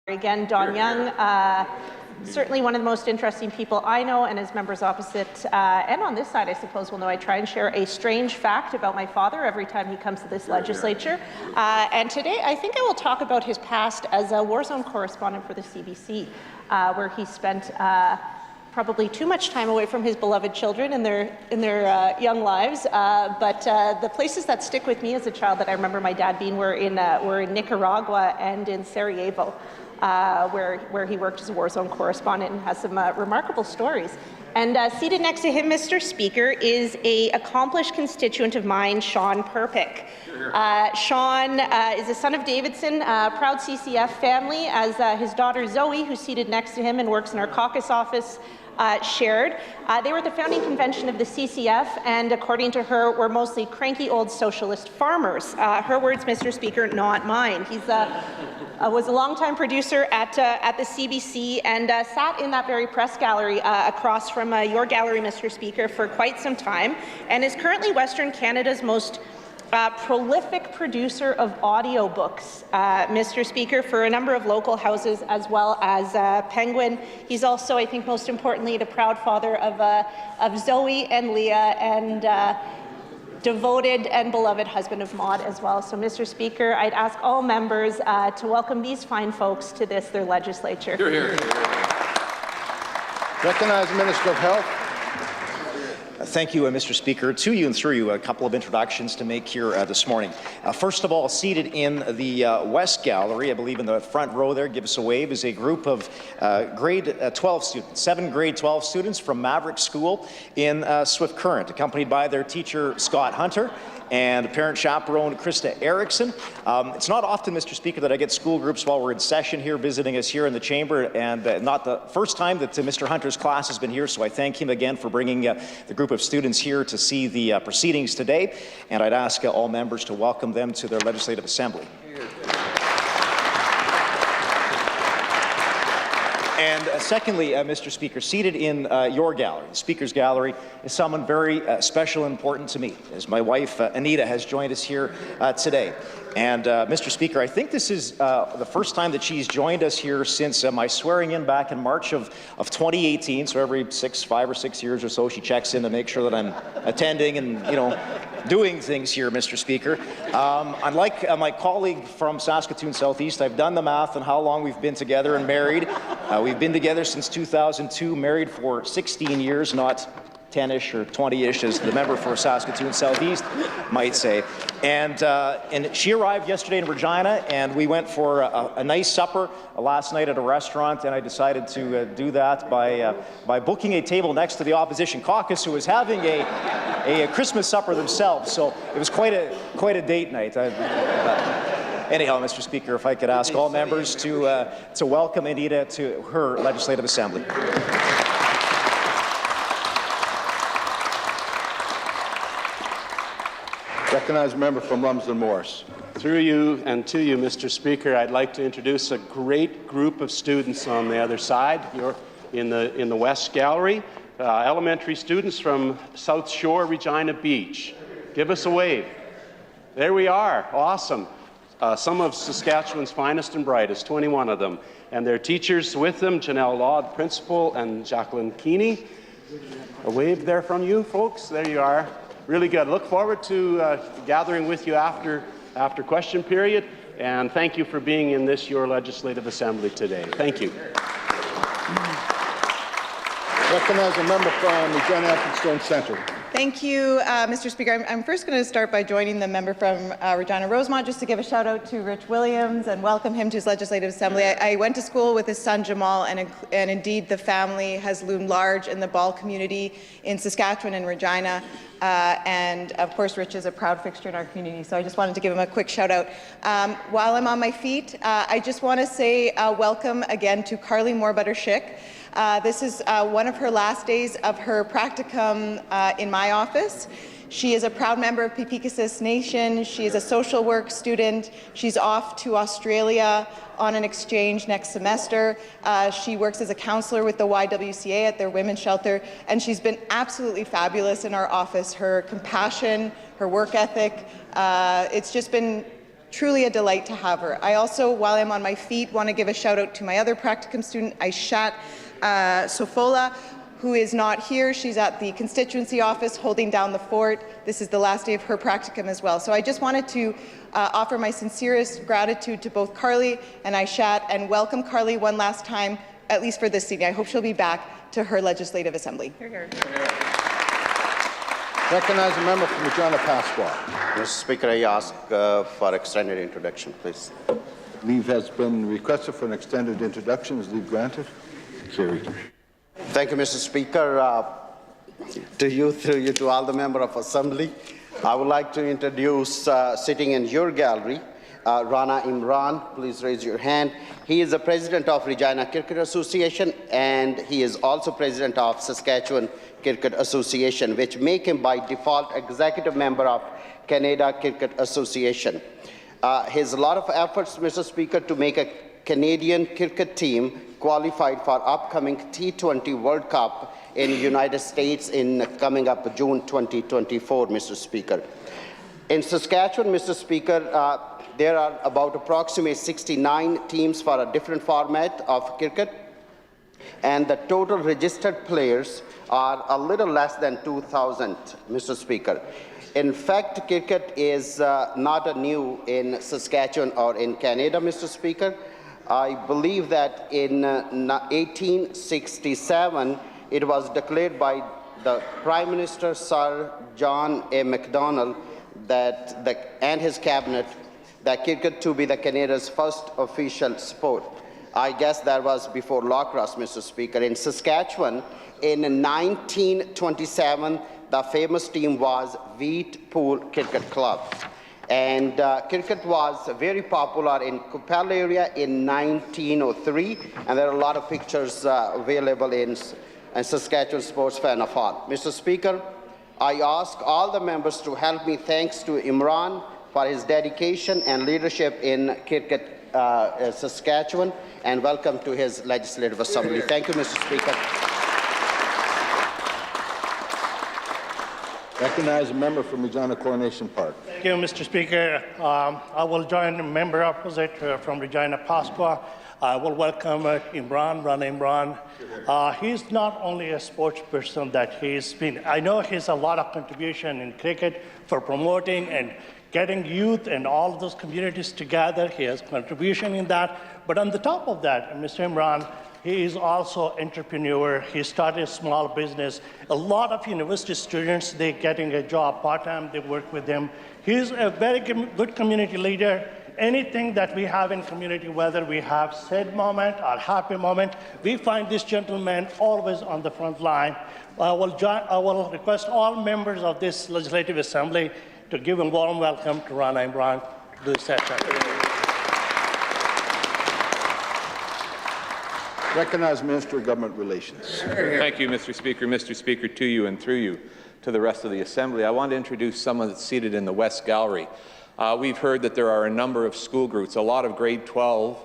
Again, Don Young, certainly one of the most interesting people I know, and as members opposite and on this side, I suppose, will know, I try and share a strange fact about my father every time he comes to this legislature. And today, I think I will talk about his past as a war zone correspondent for the CBC, where he spent probably too much time away from his beloved children in their young lives. But the places that stick with me as a child that I remember my dad being were in Nicaragua and in Sarajevo. Where he worked as a war zone correspondent and has some remarkable stories. And seated next to him, Mr. Speaker, is an accomplished constituent of mine, Sean Perpick. Sean is a son of Davidson, proud CCF family, as his daughter Zoe, who's seated next to him and works in our caucus office, shared. They were at the founding convention of the CCF, and according to her, were mostly cranky old socialist farmers. Her words, Mr. Speaker, not mine. He's was a longtime producer at the CBC and sat in that very press gallery across from your gallery, Mr. Speaker, for quite some time, and is currently Western Canada's most prolific producer of audiobooks, Mr. Speaker, for a number of local houses as well as Penguin. He's also, I think most importantly, the proud father of Zoe and Leah, and devoted and beloved husband of Maud as well. So, Mr. Speaker, I'd ask all members to welcome these fine folks to their legislature. Hear, hear. Recognize the Minister of Health. Thank you, Mr. Speaker. To you and through you, a couple of introductions to make here this morning. First of all, seated in the West Gallery, I believe in the front row there, give us a wave, is a group of grade 12 students, 7 grade 12 students from Maverick School in Swift Current, accompanied by their teacher, Scott Hunter, and parent chaperone Krista Erickson. It's not often, Mr. Speaker, that I get school groups while we're in session here, visiting us here in the chamber, and not the first time that Mr. Hunter's class has been here, so I thank him again for bringing the group of students here to see the proceedings today, and I'd ask all members to welcome them to their Legislative Assembly. And secondly, Mr. Speaker, seated in your gallery, the Speaker's gallery, is someone very special and important to me, as my wife, Anita, has joined us here today. And Mr. Speaker, I think this is the first time that she's joined us here since my swearing in back in March of 2018. So every 5 or 6 years or so, she checks in to make sure that I'm attending and, doing things here, Mr. Speaker. Unlike my colleague from Saskatoon Southeast, I've done the math on how long we've been together and married. We've been together since 2002, married for 16 years, not 10-ish or 20-ish, as the member for Saskatoon Southeast might say. And she arrived yesterday in Regina, and we went for a nice supper last night at a restaurant, and I decided to do that by booking a table next to the opposition caucus, who was having a Christmas supper themselves. So it was quite a date night. Anyhow, Mr. Speaker, if I could ask all members to welcome Anita to her Legislative Assembly. Recognize a member from Lumsden Morris. Through you and to you, Mr. Speaker, I'd like to introduce a great group of students on the other side. You're in the West Gallery, elementary students from South Shore, Regina Beach. Give us a wave. There we are. Awesome. Some of Saskatchewan's finest and brightest, 21 of them. And their teachers with them, Janelle Law, the principal, and Jacqueline Keeney. A wave there from you, folks. There you are. Really good. Look forward to gathering with you after question period, and thank you for being in your Legislative Assembly today. Thank you. Recognize a member from Regina Atkinstone Centre. Thank you, Mr. Speaker. I'm first going to start by joining the member from Regina Rosemont, just to give a shout out to Rich Williams and welcome him to his Legislative Assembly. I went to school with his son Jamal, and indeed the family has loomed large in the Ball community in Saskatchewan and Regina. And of course, Rich is a proud fixture in our community, so I just wanted to give him a quick shout out. While I'm on my feet, I just want to say welcome again to Carly Moorbutter-Schick. This is one of her last days of her practicum in my office. She is a proud member of Peepekassis Nation. She is a social work student. She's off to Australia on an exchange next semester. She works as a counselor with the YWCA at their women's shelter, and she's been absolutely fabulous in our office. Her compassion, her work ethic, it's just been Truly a delight to have her. I also, while I'm on my feet, want to give a shout out to my other practicum student, Aishat Sofola, who is not here. She's at the constituency office holding down the fort. This is the last day of her practicum as well. So I just wanted to offer my sincerest gratitude to both Carly and Aishat, and welcome Carly one last time, at least for this seating. I hope she'll be back to her Legislative Assembly. Hear, hear. Recognize a member from Regina Pasqua. Mr. Speaker, I ask for extended introduction, please. Leave has been requested for an extended introduction. Is leave granted? Carried. Thank you, Mr. Speaker. To you, through you, to all the members of Assembly, I would like to introduce, sitting in your gallery, Rana Imran. Please raise your hand. He is the president of Regina Cricket Association, and he is also president of Saskatchewan Cricket Association, which make him by default executive member of Canada Cricket Association. His lot of efforts, Mr. Speaker, to make a Canadian cricket team qualified for upcoming T20 World Cup in the United States in coming up June 2024, Mr. Speaker. In Saskatchewan, Mr. Speaker, there are about approximately 69 teams for a different format of cricket, and the total registered players are a little less than 2,000, Mr. Speaker. In fact, cricket is not new in Saskatchewan or in Canada, Mr. Speaker. I believe that in 1867, it was declared by the Prime Minister, Sir John A. Macdonald, and his cabinet, that cricket to be the Canada's first official sport. I guess that was before lacrosse, Mr. Speaker. In Saskatchewan, in 1927, the famous team was Wheat Pool Cricket Club. And cricket was very popular in Coupal area in 1903, and there are a lot of pictures available in Saskatchewan Sports Fan of Hall. Mr. Speaker, I ask all the members to help me thanks to Imran for his dedication and leadership in cricket Saskatchewan, and welcome to his Legislative Assembly. Thank you, Mr. Speaker. Recognize a member from Regina Coronation Park. Thank you, Mr. Speaker. I will join the member opposite from Regina Pasqua. I will welcome Rana Imran. He's not only a sports person that he's been. I know he's a lot of contribution in cricket for promoting and getting youth and all of those communities together. He has contribution in that. But on the top of that, Mr. Imran, he is also an entrepreneur. He started a small business. A lot of university students, they're getting a job part-time, they work with him. He's a very good community leader. Anything that we have in community, whether we have sad moment or happy moment, we find this gentleman always on the front line. I will request all members of this Legislative Assembly to give a warm welcome to Rana Imran to the session. Recognize Minister of Government Relations. Thank you, Mr. Speaker. Mr. Speaker, to you and through you to the rest of the Assembly. I want to introduce someone that's seated in the West Gallery. We've heard that there are a number of school groups, a lot of grade 12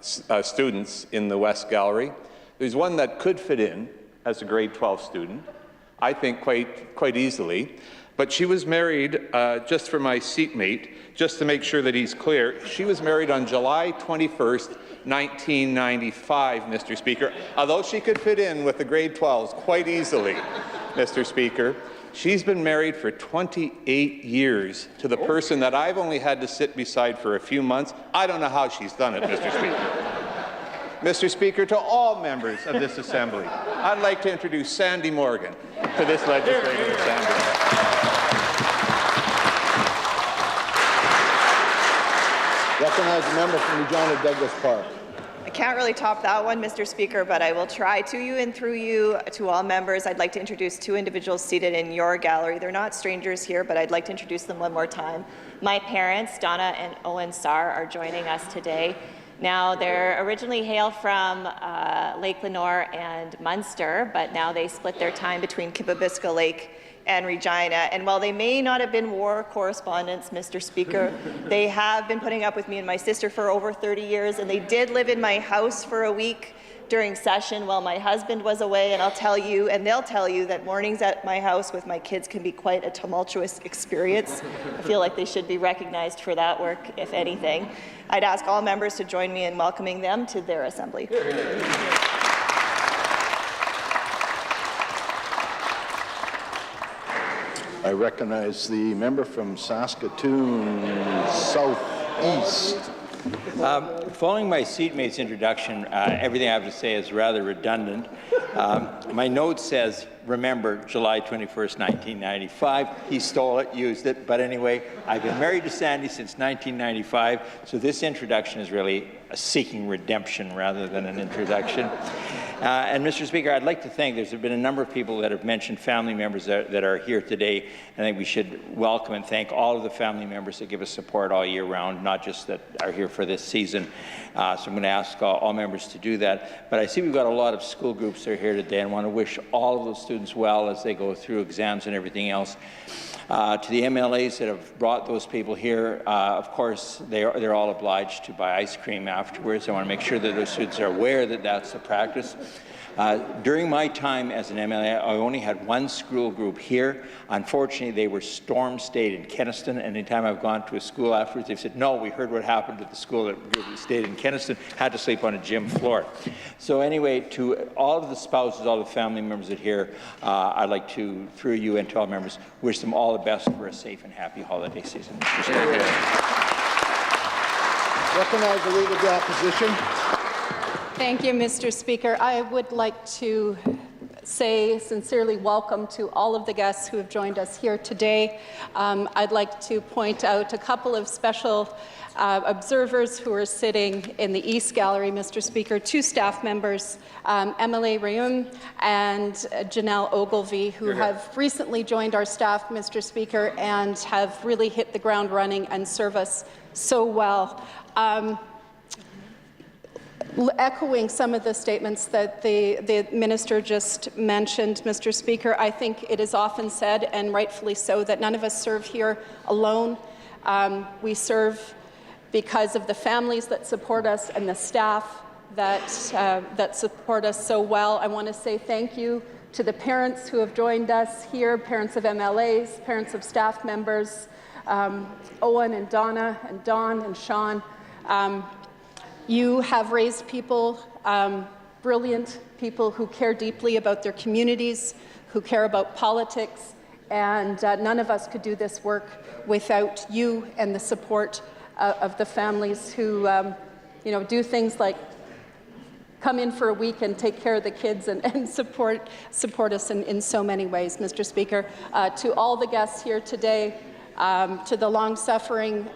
students in the West Gallery. There's one that could fit in as a grade 12 student, I think quite easily. But she was married, just for my seatmate, just to make sure that he's clear, she was married on July 21st, 1995, Mr. Speaker, although she could fit in with the grade 12s quite easily, Mr. Speaker. She's been married for 28 years to the person that I've only had to sit beside for a few months. I don't know how she's done it, Mr. Speaker. Mr. Speaker, to all members of this Assembly, I'd like to introduce Sandy Morgan to this Legislative Assembly. Recognize a member from Regina Douglas Park. I can't really top that one, Mr. Speaker, but I will try. To you and through you, to all members, I'd like to introduce two individuals seated in your gallery. They're not strangers here, but I'd like to introduce them one more time. My parents, Donna and Owen Sarr, are joining us today. Now, they're originally hail from Lake Lenore and Munster, but now they split their time between Kippabiska Lake and Regina. And while they may not have been war correspondents, Mr. Speaker, they have been putting up with me and my sister for over 30 years, and they did live in my house for a week during session while my husband was away, and I'll tell you, and they'll tell you, that mornings at my house with my kids can be quite a tumultuous experience. I feel like they should be recognized for that work, if anything. I'd ask all members to join me in welcoming them to their assembly. I recognize the member from Saskatoon Southeast. Following my seatmate's introduction, everything I have to say is rather redundant. My note says, remember July 21st, 1995. He stole it, used it, but anyway, I've been married to Sandy since 1995, so this introduction is really a seeking redemption rather than an introduction. And Mr. Speaker, I'd like to thank, there's been a number of people that have mentioned family members that are here today. I think we should welcome and thank all of the family members that give us support all year round, not just that are here for this season. So I'm going to ask all members to do that. But I see we've got a lot of school groups that are here today, and I want to wish all of those students well as they go through exams and everything else. To the MLAs that have brought those people here, of course, they're all obliged to buy ice cream afterwards. I want to make sure that those students are aware that that's the practice. During my time as an MLA, I only had one school group here. Unfortunately, they were storm-stayed in Kenaston, and anytime I've gone to a school afterwards, they've said, no, we heard what happened to the school that stayed in Kenaston, had to sleep on a gym floor. So anyway, to all of the spouses, all the family members that are here, I'd like to, through you and to all members, wish them all the best for a safe and happy holiday season. Recognize the Leader of the Opposition. Thank you, Mr. Speaker. I would like to say sincerely welcome to all of the guests who have joined us here today. I'd like to point out a couple of special observers who are sitting in the East Gallery, Mr. Speaker, two staff members, MLA Rayum and Janelle Ogilvie, who have recently joined our staff, Mr. Speaker, and have really hit the ground running and serve us so well. Echoing some of the statements that the minister just mentioned, Mr. Speaker, I think it is often said, and rightfully so, that none of us serve here alone. We serve because of the families that support us and the staff that support us so well. I want to say thank you to the parents who have joined us here, parents of MLAs, parents of staff members, Owen and Donna and Don and Sean. You have raised people, brilliant people who care deeply about their communities, who care about politics, and none of us could do this work without you and the support of the families who, do things like come in for a week and take care of the kids and support us in so many ways, Mr. Speaker. To all the guests here today, to the long-suffering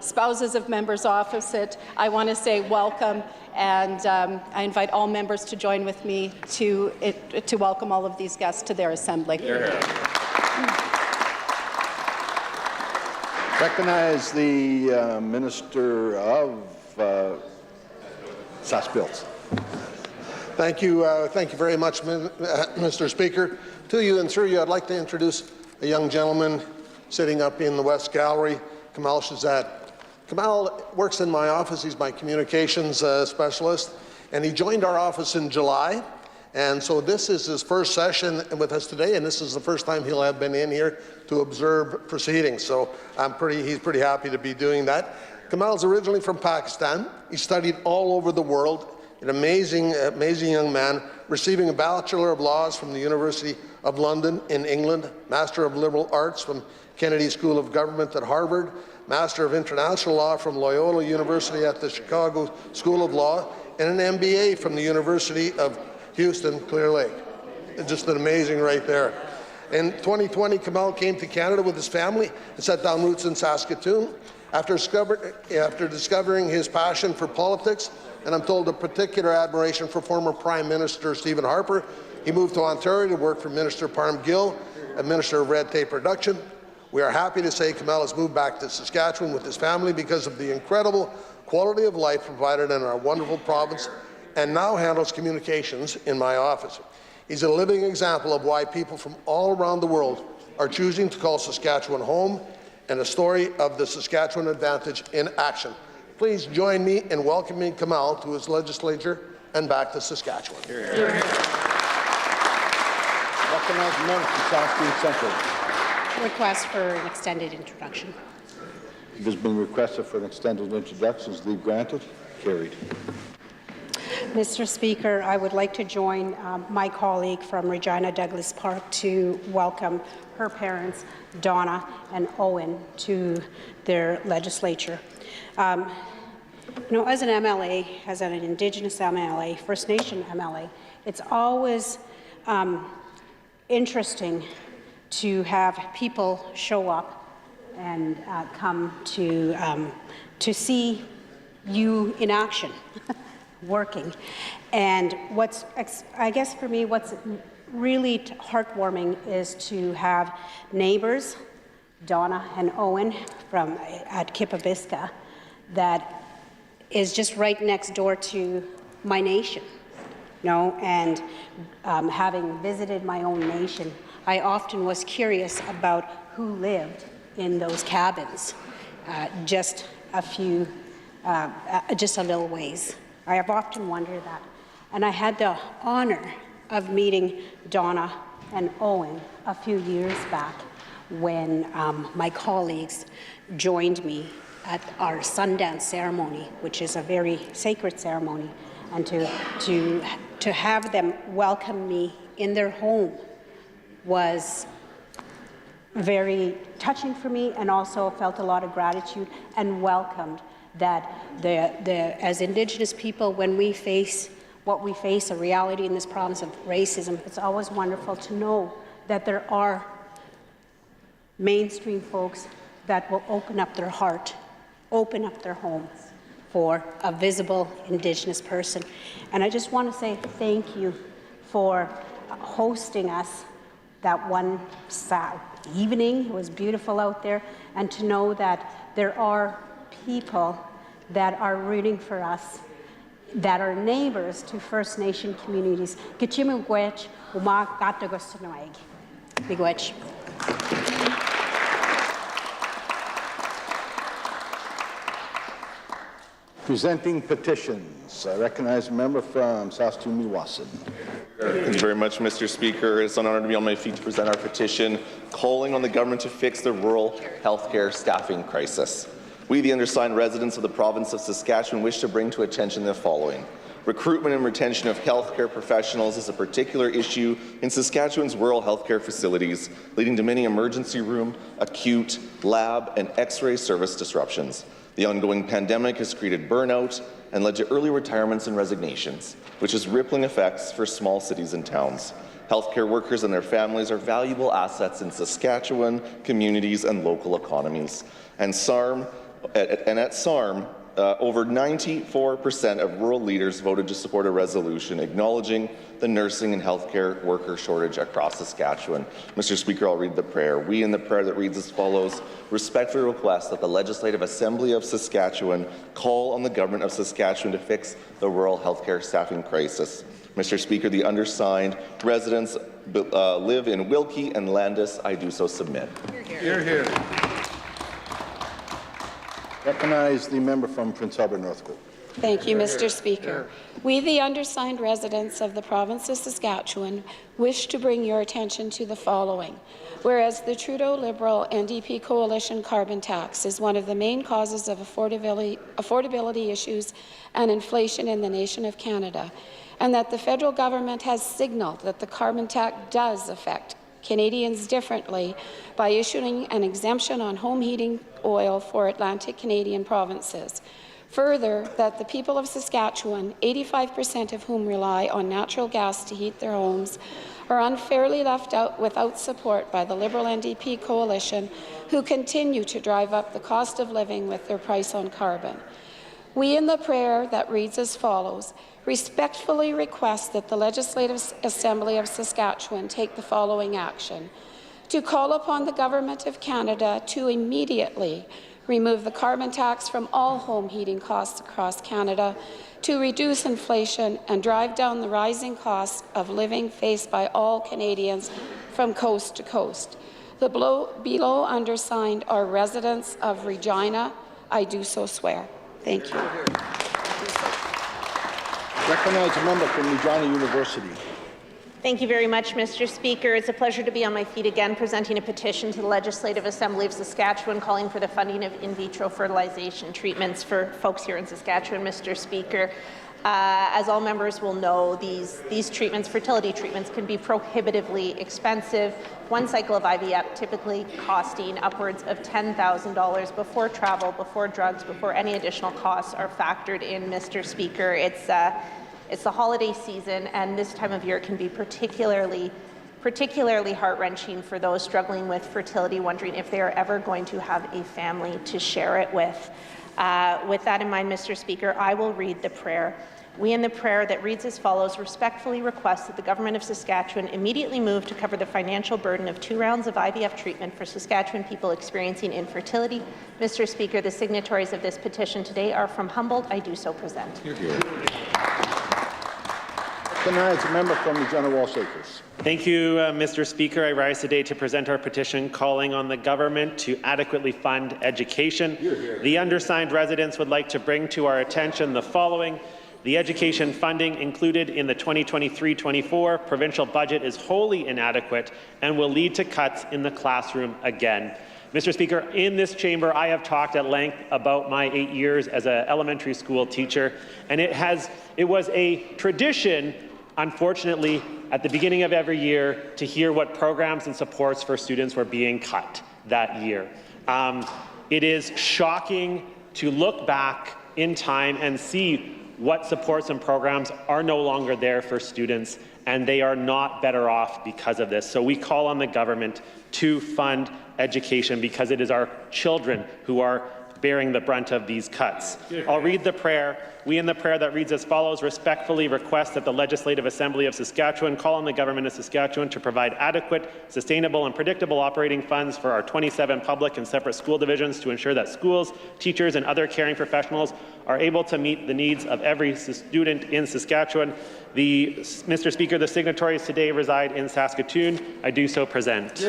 spouses of members opposite, I want to say welcome, and I invite all members to join with me to welcome all of these guests to their assembly. Recognize the Minister of Sask-Bills. Thank you very much, Mr. Speaker. To you and through you, I'd like to introduce a young gentleman sitting up in the West Gallery, Kamal Shahzad. Kamal works in my office. He's my communications specialist, and he joined our office in July. And so this is his first session with us today, and this is the first time he'll have been in here to observe proceedings. So he's pretty happy to be doing that. Kamal's originally from Pakistan. He studied all over the world. An amazing young man, receiving a Bachelor of Laws from the University of London in England, Master of Liberal Arts from Kennedy School of Government at Harvard, Master of International Law from Loyola University at the Chicago School of Law, and an MBA from the University of Houston, Clear Lake. Just an amazing right there. In 2020, Kamal came to Canada with his family and set down roots in Saskatoon. After discovering his passion for politics, and I'm told a particular admiration for former Prime Minister Stephen Harper, he moved to Ontario to work for Minister Parm Gill, a Minister of Red Tape Reduction. We are happy to say Kamal has moved back to Saskatchewan with his family because of the incredible quality of life provided in our wonderful province, and now handles communications in my office. He's a living example of why people from all around the world are choosing to call Saskatchewan home, and a story of the Saskatchewan advantage in action. please join me in welcoming Kamal to his legislature and back to Saskatchewan. Recognize the member from Saskatoon Central. Request for an extended introduction. It has been requested for an extended introduction. Is leave granted? Carried. Mr. Speaker, I would like to join my colleague from Regina Douglas Park to welcome her parents, Donna and Owen, to their legislature. You know, as an MLA, as an Indigenous MLA, First Nation MLA, it's always interesting to have people show up and come to see you in action, working. And I guess for me, what's really heartwarming is to have neighbors, Donna and Owen at Kipabiska, that is just right next door to my nation. You know, and having visited my own nation, I often was curious about who lived in those cabins, just a little ways. I have often wondered that. And I had the honor of meeting Donna and Owen a few years back when my colleagues joined me at our Sundance ceremony, which is a very sacred ceremony, and to have them welcome me in their home was very touching for me, and also felt a lot of gratitude and welcomed that as Indigenous people, when we face what we face, a reality in this province of racism, it's always wonderful to know that there are mainstream folks that will open up their heart, open up their homes for a visible Indigenous person. And I just want to say thank you for hosting us that one evening. It was beautiful out there, and to know that there are people that are rooting for us, that are neighbors to First Nation communities. Miigwech. Presenting petitions. I recognize a member from Saskatoon-Meewasin. Thank you very much, Mr. Speaker. It's an honor to be on my feet to present our petition calling on the government to fix the rural healthcare staffing crisis. We, the undersigned residents of the province of Saskatchewan, wish to bring to attention the following. Recruitment and retention of healthcare professionals is a particular issue in Saskatchewan's rural healthcare facilities, leading to many emergency room, acute, lab, and X-ray service disruptions. The ongoing pandemic has created burnout and led to early retirements and resignations, which has rippling effects for small cities and towns. Healthcare workers and their families are valuable assets in Saskatchewan, communities, and local economies. And at SARM, over 94% of rural leaders voted to support a resolution acknowledging the nursing and healthcare worker shortage across Saskatchewan. Mr. Speaker, I'll read the prayer. We, in the prayer that reads as follows, respectfully request that the Legislative Assembly of Saskatchewan call on the Government of Saskatchewan to fix the rural healthcare staffing crisis. Mr. Speaker, the undersigned residents live in Wilkie and Landis. I do so submit. Hear, hear. Recognize the member from Prince Albert Northcote. Thank you, Mr. Speaker. We, the undersigned residents of the province of Saskatchewan, wish to bring your attention to the following. Whereas the Trudeau Liberal NDP coalition carbon tax is one of the main causes of affordability issues and inflation in the nation of Canada, and that the federal government has signalled that the carbon tax does affect Canadians differently by issuing an exemption on home heating oil for Atlantic Canadian provinces. Further, that the people of Saskatchewan, 85% of whom rely on natural gas to heat their homes, are unfairly left out without support by the Liberal NDP coalition, who continue to drive up the cost of living with their price on carbon. We, in the prayer that reads as follows, respectfully request that the Legislative Assembly of Saskatchewan take the following action: to call upon the Government of Canada to immediately remove the carbon tax from all home heating costs across Canada, to reduce inflation and drive down the rising costs of living faced by all Canadians from coast to coast. The below undersigned are residents of Regina. I do so swear. Thank you. Recognize a member from Regina University. Thank you very much, Mr. Speaker. It's a pleasure to be on my feet again, presenting a petition to the Legislative Assembly of Saskatchewan calling for the funding of in vitro fertilization treatments for folks here in Saskatchewan, Mr. Speaker. As all members will know, these treatments, fertility treatments, can be prohibitively expensive. One cycle of IVF typically costing upwards of $10,000 before travel, before drugs, before any additional costs are factored in, Mr. Speaker. It's the holiday season, and this time of year can be particularly heart-wrenching for those struggling with fertility, wondering if they are ever going to have a family to share it with. With that in mind, Mr. Speaker, I will read the prayer. We in the prayer that reads as follows respectfully request that the Government of Saskatchewan immediately move to cover the financial burden of 2 rounds of IVF treatment for Saskatchewan people experiencing infertility. Mr. Speaker, the signatories of this petition today are from Humboldt. I do so present. Recognize a member from Regina Walsh Acres. Thank you, Mr. Speaker. I rise today to present our petition calling on the government to adequately fund education. The undersigned residents would like to bring to our attention the following. The education funding included in the 2023-24 provincial budget is wholly inadequate and will lead to cuts in the classroom again. Mr. Speaker, in this chamber, I have talked at length about my 8 years as an elementary school teacher, and it was a tradition, unfortunately, at the beginning of every year to hear what programs and supports for students were being cut that year. It is shocking to look back in time and see what supports and programs are no longer there for students, and they are not better off because of this. So we call on the government to fund education because it is our children who are bearing the brunt of these cuts. I'll read the prayer. We in the prayer that reads as follows respectfully request that the Legislative Assembly of Saskatchewan call on the Government of Saskatchewan to provide adequate, sustainable and predictable operating funds for our 27 public and separate school divisions to ensure that schools, teachers and other caring professionals are able to meet the needs of every student in Saskatchewan. Mr. Speaker, the signatories today reside in Saskatoon. I do so present.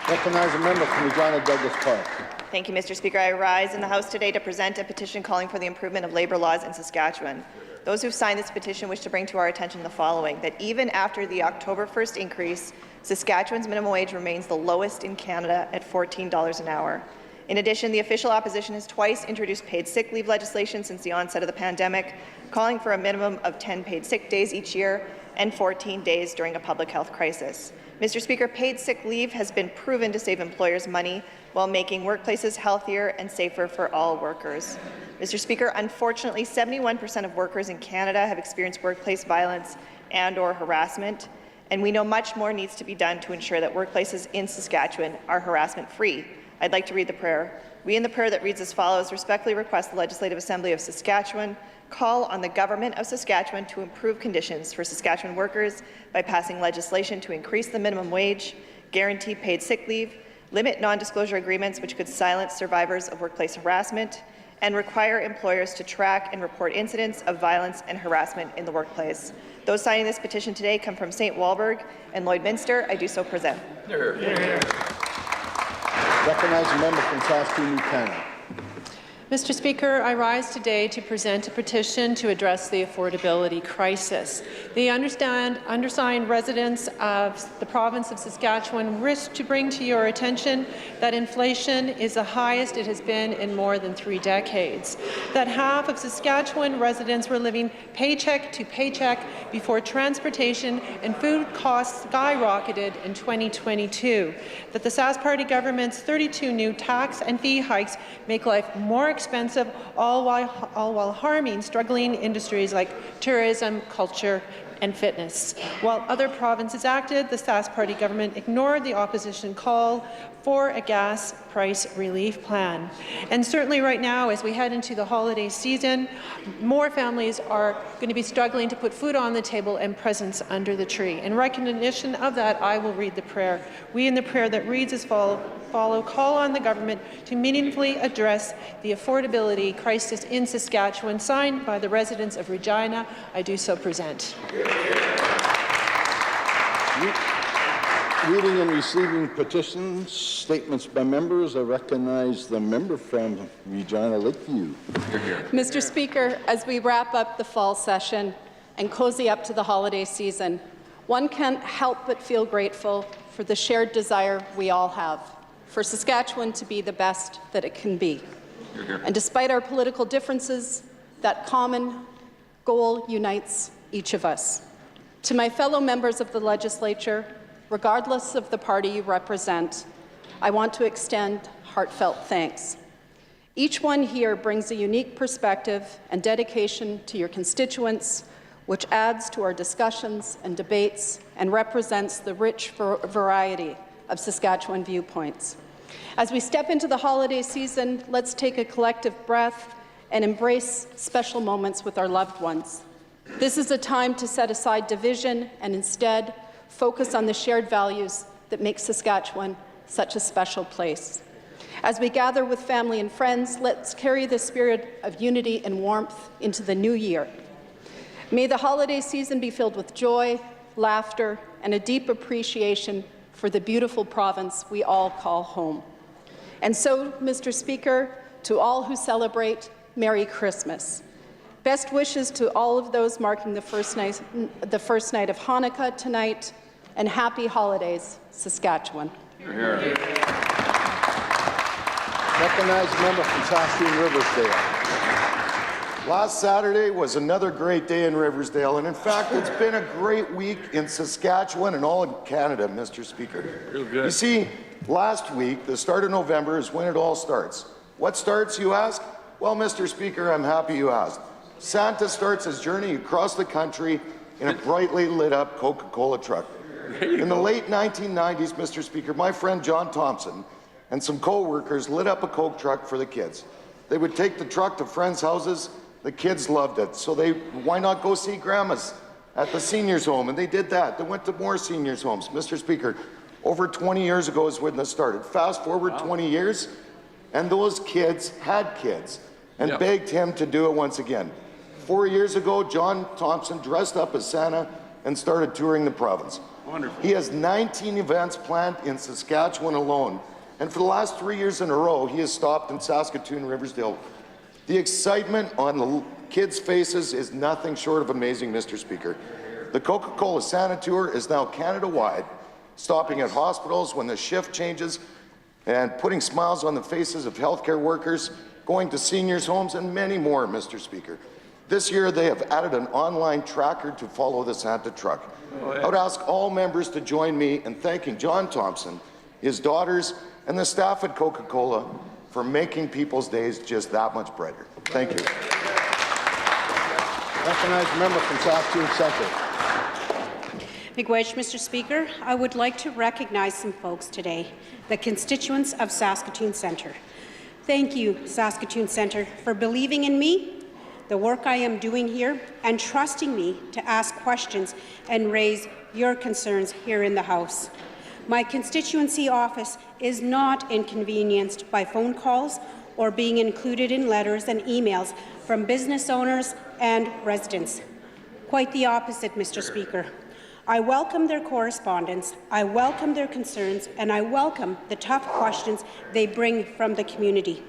Recognize a member from Regina Douglas Park. Thank you, Mr. Speaker. I rise in the House today to present a petition calling for the improvement of labour laws in Saskatchewan. Those who've signed this petition wish to bring to our attention the following, that even after the October 1st increase, Saskatchewan's minimum wage remains the lowest in Canada at $14 an hour. In addition, the official opposition has twice introduced paid sick leave legislation since the onset of the pandemic, calling for a minimum of 10 paid sick days each year and 14 days during a public health crisis. Mr. Speaker, paid sick leave has been proven to save employers money while making workplaces healthier and safer for all workers. Mr. Speaker, unfortunately, 71% of workers in Canada have experienced workplace violence and/or harassment, and we know much more needs to be done to ensure that workplaces in Saskatchewan are harassment-free. I'd like to read the prayer. We in the prayer that reads as follows respectfully request the Legislative Assembly of Saskatchewan call on the Government of Saskatchewan to improve conditions for Saskatchewan workers by passing legislation to increase the minimum wage, guarantee paid sick leave, limit non-disclosure agreements which could silence survivors of workplace harassment, and require employers to track and report incidents of violence and harassment in the workplace. Those signing this petition today come from St. Walburg and Lloydminster. I do so present. Recognize a member from Saskatoon, Canada. Mr. Speaker, I rise today to present a petition to address the affordability crisis. The undersigned residents of the province of Saskatchewan wish to bring to your attention that inflation is the highest it has been in more than 3 decades, that half of Saskatchewan residents were living paycheck to paycheck before transportation and food costs skyrocketed in 2022, that the Sask Party government's 32 new tax and fee hikes make life more expensive, all while harming struggling industries like tourism, culture, and fitness. While other provinces acted, the Sask Party government ignored the opposition call for a gas price relief plan. And certainly right now, as we head into the holiday season, more families are going to be struggling to put food on the table and presents under the tree. In recognition of that, I will read the prayer. We in the prayer that reads as follows, call on the government to meaningfully address the affordability crisis in Saskatchewan, signed by the residents of Regina. I do so present. Reading and receiving petitions, statements by members. I recognize the member from Regina Lakeview. Mr. Speaker, as we wrap up the fall session and cozy up to the holiday season, one can't help but feel grateful for the shared desire we all have for Saskatchewan to be the best that it can be. And despite our political differences, that common goal unites each of us. To my fellow members of the legislature, regardless of the party you represent, I want to extend heartfelt thanks. Each one here brings a unique perspective and dedication to your constituents, which adds to our discussions and debates and represents the rich variety of Saskatchewan viewpoints. As we step into the holiday season, let's take a collective breath and embrace special moments with our loved ones. This is a time to set aside division and instead focus on the shared values that make Saskatchewan such a special place. As we gather with family and friends, let's carry the spirit of unity and warmth into the new year. May the holiday season be filled with joy, laughter, and a deep appreciation for the beautiful province we all call home. And so, Mr. Speaker, to all who celebrate, Merry Christmas. Best wishes to all of those marking the first night of Hanukkah tonight, and happy holidays, Saskatchewan. Recognize member from Saskatoon Riversdale. Last Saturday was another great day in Riversdale, and in fact, it's been a great week in Saskatchewan and all in Canada, Mr. Speaker. Real good. You see, last week, the start of November is when it all starts. What starts, you ask? Well, Mr. Speaker, I'm happy you asked. Santa starts his journey across the country in a brightly lit up Coca-Cola truck. In the late 1990s, Mr. Speaker, my friend John Thompson and some co-workers lit up a Coke truck for the kids. They would take the truck to friends' houses. The kids loved it, so why not go see grandmas at the seniors' home? And they did that. They went to more seniors' homes. Mr. Speaker, over 20 years ago is when this started. Fast forward 20 years, and those kids had kids and begged him to do it once again. 4 years ago, John Thompson dressed up as Santa and started touring the province. Wonderful. He has 19 events planned in Saskatchewan alone, and for the last 3 years in a row, he has stopped in Saskatoon, Riversdale. The excitement on the kids' faces is nothing short of amazing, Mr. Speaker. The Coca-Cola Santa Tour is now Canada-wide, stopping at hospitals when the shift changes and putting smiles on the faces of healthcare workers, going to seniors' homes, and many more, Mr. Speaker. This year, they have added an online tracker to follow the Santa truck. I would ask all members to join me in thanking John Thompson, his daughters, and the staff at Coca-Cola for making people's days just that much brighter. Thank you. Recognize the member from Saskatoon Centre. Miigwech, Mr. Speaker, I would like to recognize some folks today, the constituents of Saskatoon Centre. Thank you, Saskatoon Centre, for believing in me, the work I am doing here, and trusting me to ask questions and raise your concerns here in the House. My constituency office is not inconvenienced by phone calls or being included in letters and emails from business owners and residents. Quite the opposite, Mr. Speaker. I welcome their correspondence, I welcome their concerns, and I welcome the tough questions they bring from the community.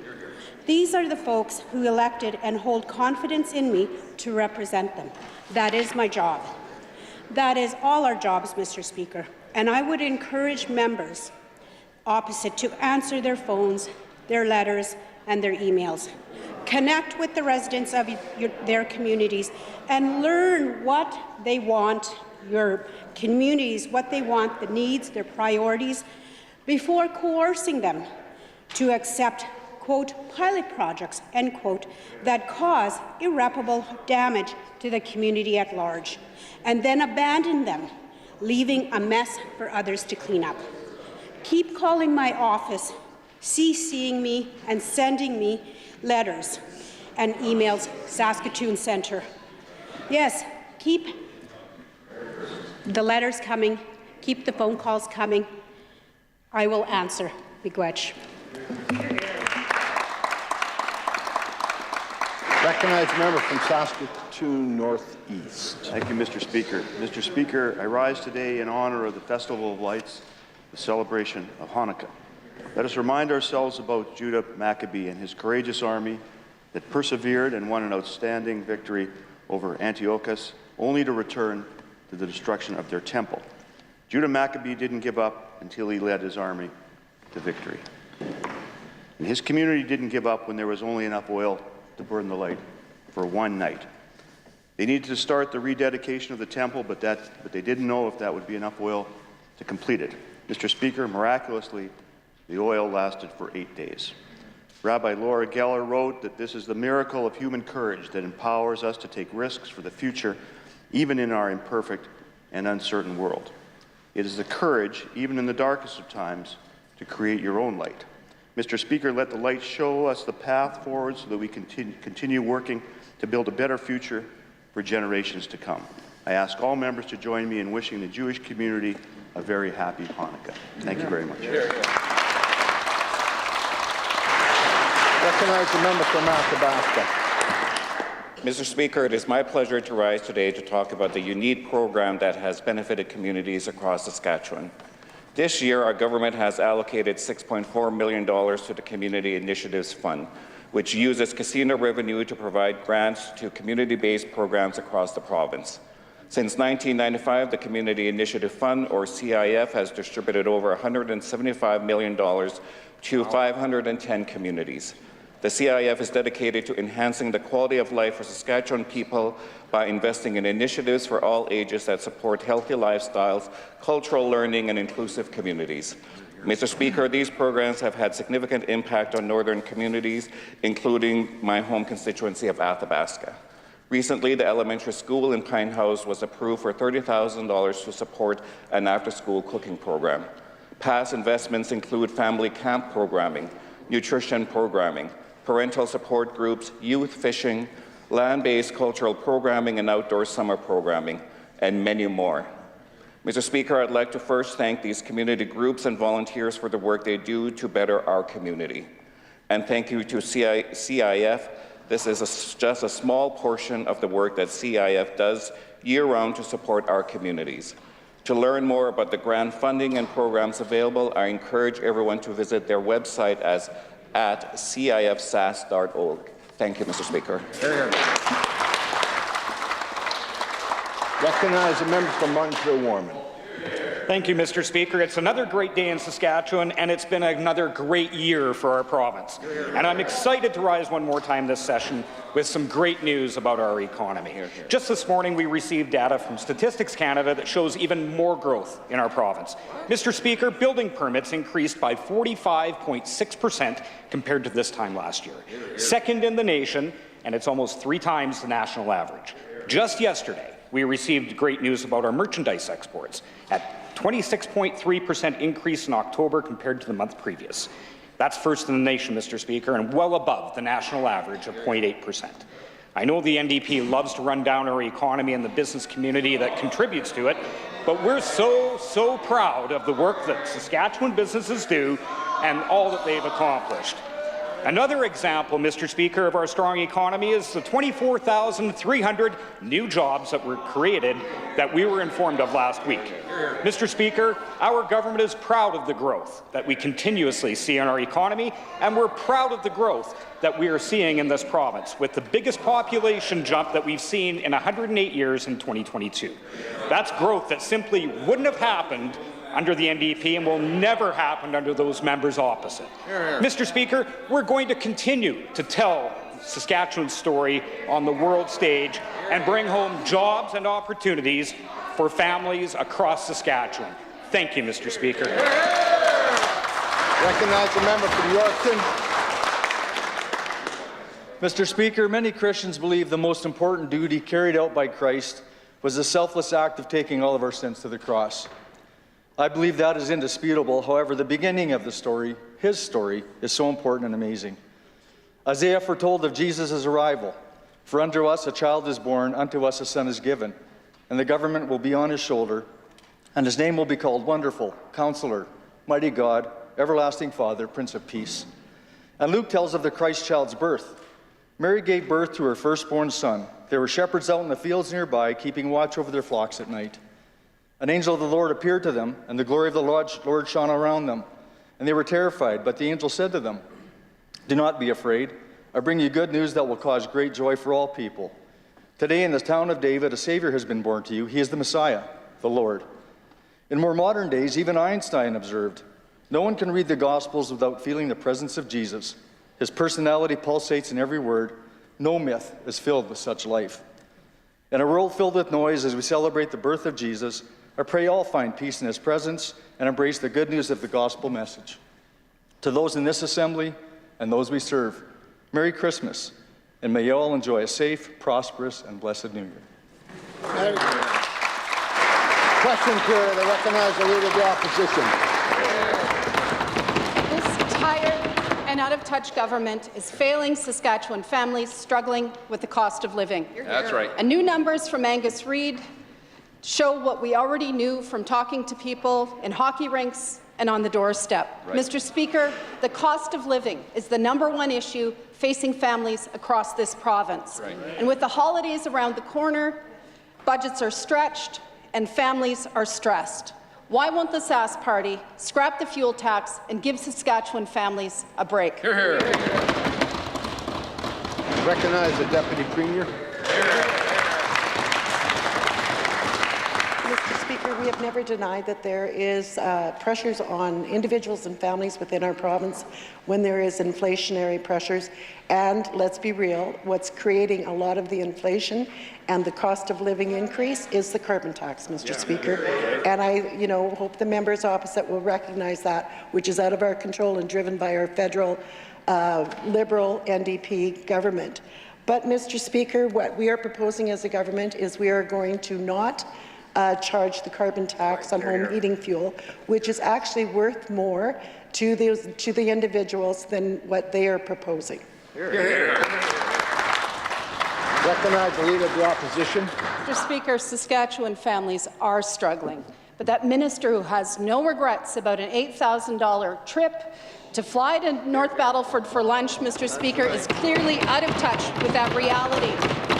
These are the folks who elected and hold confidence in me to represent them. That is my job. That is all our jobs, Mr. Speaker. And I would encourage members opposite to answer their phones, their letters, and their emails. Connect with the residents of their communities and learn what they want, your communities, what they want, the needs, their priorities, before coercing them to accept, quote, pilot projects, end quote, that cause irreparable damage to the community at large, and then abandon them, leaving a mess for others to clean up. Keep calling my office, CCing me and sending me letters and emails, Saskatoon Centre. Yes, keep the letters coming, keep the phone calls coming. I will answer. Miigwech. Recognized member from Saskatoon Northeast. Thank you, Mr. Speaker. Mr. Speaker, I rise today in honour of the Festival of Lights the celebration of Hanukkah. Let us remind ourselves about Judah Maccabee and his courageous army that persevered and won an outstanding victory over Antiochus, only to return to the destruction of their temple. Judah Maccabee didn't give up until he led his army to victory. And his community didn't give up when there was only enough oil to burn the light for one night. They needed to start the rededication of the temple, but they didn't know if that would be enough oil to complete it. Mr. Speaker, miraculously, the oil lasted for 8 days. Rabbi Laura Geller wrote that this is the miracle of human courage that empowers us to take risks for the future, even in our imperfect and uncertain world. It is the courage, even in the darkest of times, to create your own light. Mr. Speaker, let the light show us the path forward so that we continue working to build a better future for generations to come. I ask all members to join me in wishing the Jewish community a very happy Hanukkah. Thank you very much. Recognize the member from Athabasca. Mr. Speaker, it is my pleasure to rise today to talk about the unique program that has benefited communities across Saskatchewan. This year, our government has allocated $6.4 million to the Community Initiatives Fund, which uses casino revenue to provide grants to community-based programs across the province. Since 1995, the Community Initiative Fund, or CIF, has distributed over $175 million to 510 communities. The CIF is dedicated to enhancing the quality of life for Saskatchewan people by investing in initiatives for all ages that support healthy lifestyles, cultural learning, and inclusive communities. Mr. Speaker, these programs have had significant impact on northern communities, including my home constituency of Athabasca. Recently, the elementary school in Pine House was approved for $30,000 to support an after-school cooking program. Past investments include family camp programming, nutrition programming, parental support groups, youth fishing, land-based cultural programming, and outdoor summer programming, and many more. Mr. Speaker, I'd like to first thank these community groups and volunteers for the work they do to better our community. And thank you to CIF. This is just a small portion of the work that CIF does year-round to support our communities. To learn more about the grant funding and programs available, I encourage everyone to visit their website at cifsas.org. Thank you, Mr. Speaker. Recognize the member from Montreal-Warman. Thank you, Mr. Speaker. It's another great day in Saskatchewan, and it's been another great year for our province. And I'm excited to rise one more time this session with some great news about our economy. Just this morning, we received data from Statistics Canada that shows even more growth in our province. Mr. Speaker, building permits increased by 45.6% compared to this time last year. Second in the nation, and it's almost 3 times the national average. Just yesterday, we received great news about our merchandise exports at 26.3% increase in October compared to the month previous. That's first in the nation, Mr. Speaker, and well above the national average of 0.8%. I know the NDP loves to run down our economy and the business community that contributes to it, but we're so proud of the work that Saskatchewan businesses do and all that they've accomplished. Another example, Mr. Speaker, of our strong economy is the 24,300 new jobs that were created that we were informed of last week. Mr. Speaker, our government is proud of the growth that we continuously see in our economy, and we're proud of the growth that we are seeing in this province, with the biggest population jump that we've seen in 108 years in 2022. That's growth that simply wouldn't have happened under the NDP and will never happen under those members opposite. Mr. Speaker, we're going to continue to tell Saskatchewan's story on the world stage and bring home jobs and opportunities for families across Saskatchewan. Thank you, Mr. Speaker. Recognize the member from Yorkton. Mr. Speaker, many Christians believe the most important duty carried out by Christ was the selfless act of taking all of our sins to the cross. I believe that is indisputable. However, the beginning of the story, his story, is so important and amazing. Isaiah foretold of Jesus' arrival. For unto us a child is born, unto us a son is given, and the government will be on his shoulder, and his name will be called Wonderful, Counselor, Mighty God, Everlasting Father, Prince of Peace. And Luke tells of the Christ child's birth. Mary gave birth to her firstborn son. There were shepherds out in the fields nearby, keeping watch over their flocks at night. An angel of the Lord appeared to them, and the glory of the Lord shone around them. And they were terrified, but the angel said to them, "Do not be afraid. I bring you good news that will cause great joy for all people. Today in the town of David, a Savior has been born to you. He is the Messiah, the Lord." In more modern days, even Einstein observed, "No one can read the Gospels without feeling the presence of Jesus. His personality pulsates in every word. No myth is filled with such life." In a world filled with noise, as we celebrate the birth of Jesus, I pray all find peace in his presence and embrace the good news of the gospel message. To those in this assembly and those we serve, Merry Christmas, and may you all enjoy a safe, prosperous, and blessed New Year. Question period. I recognize the Leader of the Opposition. This tired and out-of-touch government is failing Saskatchewan families struggling with the cost of living. That's right. And new numbers from Angus Reid show what we already knew from talking to people in hockey rinks and on the doorstep. Right. Mr. Speaker, the cost of living is the #1 issue facing families across this province. Right. And with the holidays around the corner, budgets are stretched and families are stressed. Why won't the Sask Party scrap the fuel tax and give Saskatchewan families a break? Hear, hear. Recognize the Deputy Premier. Mr. Speaker, we have never denied that there is pressures on individuals and families within our province when there is inflationary pressures. And let's be real, what's creating a lot of the inflation and the cost of living increase is the carbon tax, Mr. Speaker. And I, hope the members opposite will recognize that, which is out of our control and driven by our federal Liberal NDP government. But, Mr. Speaker, what we are proposing as a government is we are going to not charge the carbon tax on home heating fuel, which is actually worth more to the individuals than what they are proposing. Recognize the Leader of the Opposition. Mr. Speaker, Saskatchewan families are struggling, but that minister who has no regrets about an $8,000 trip to fly to North Battleford for lunch, Mr. Speaker, is clearly out of touch with that reality.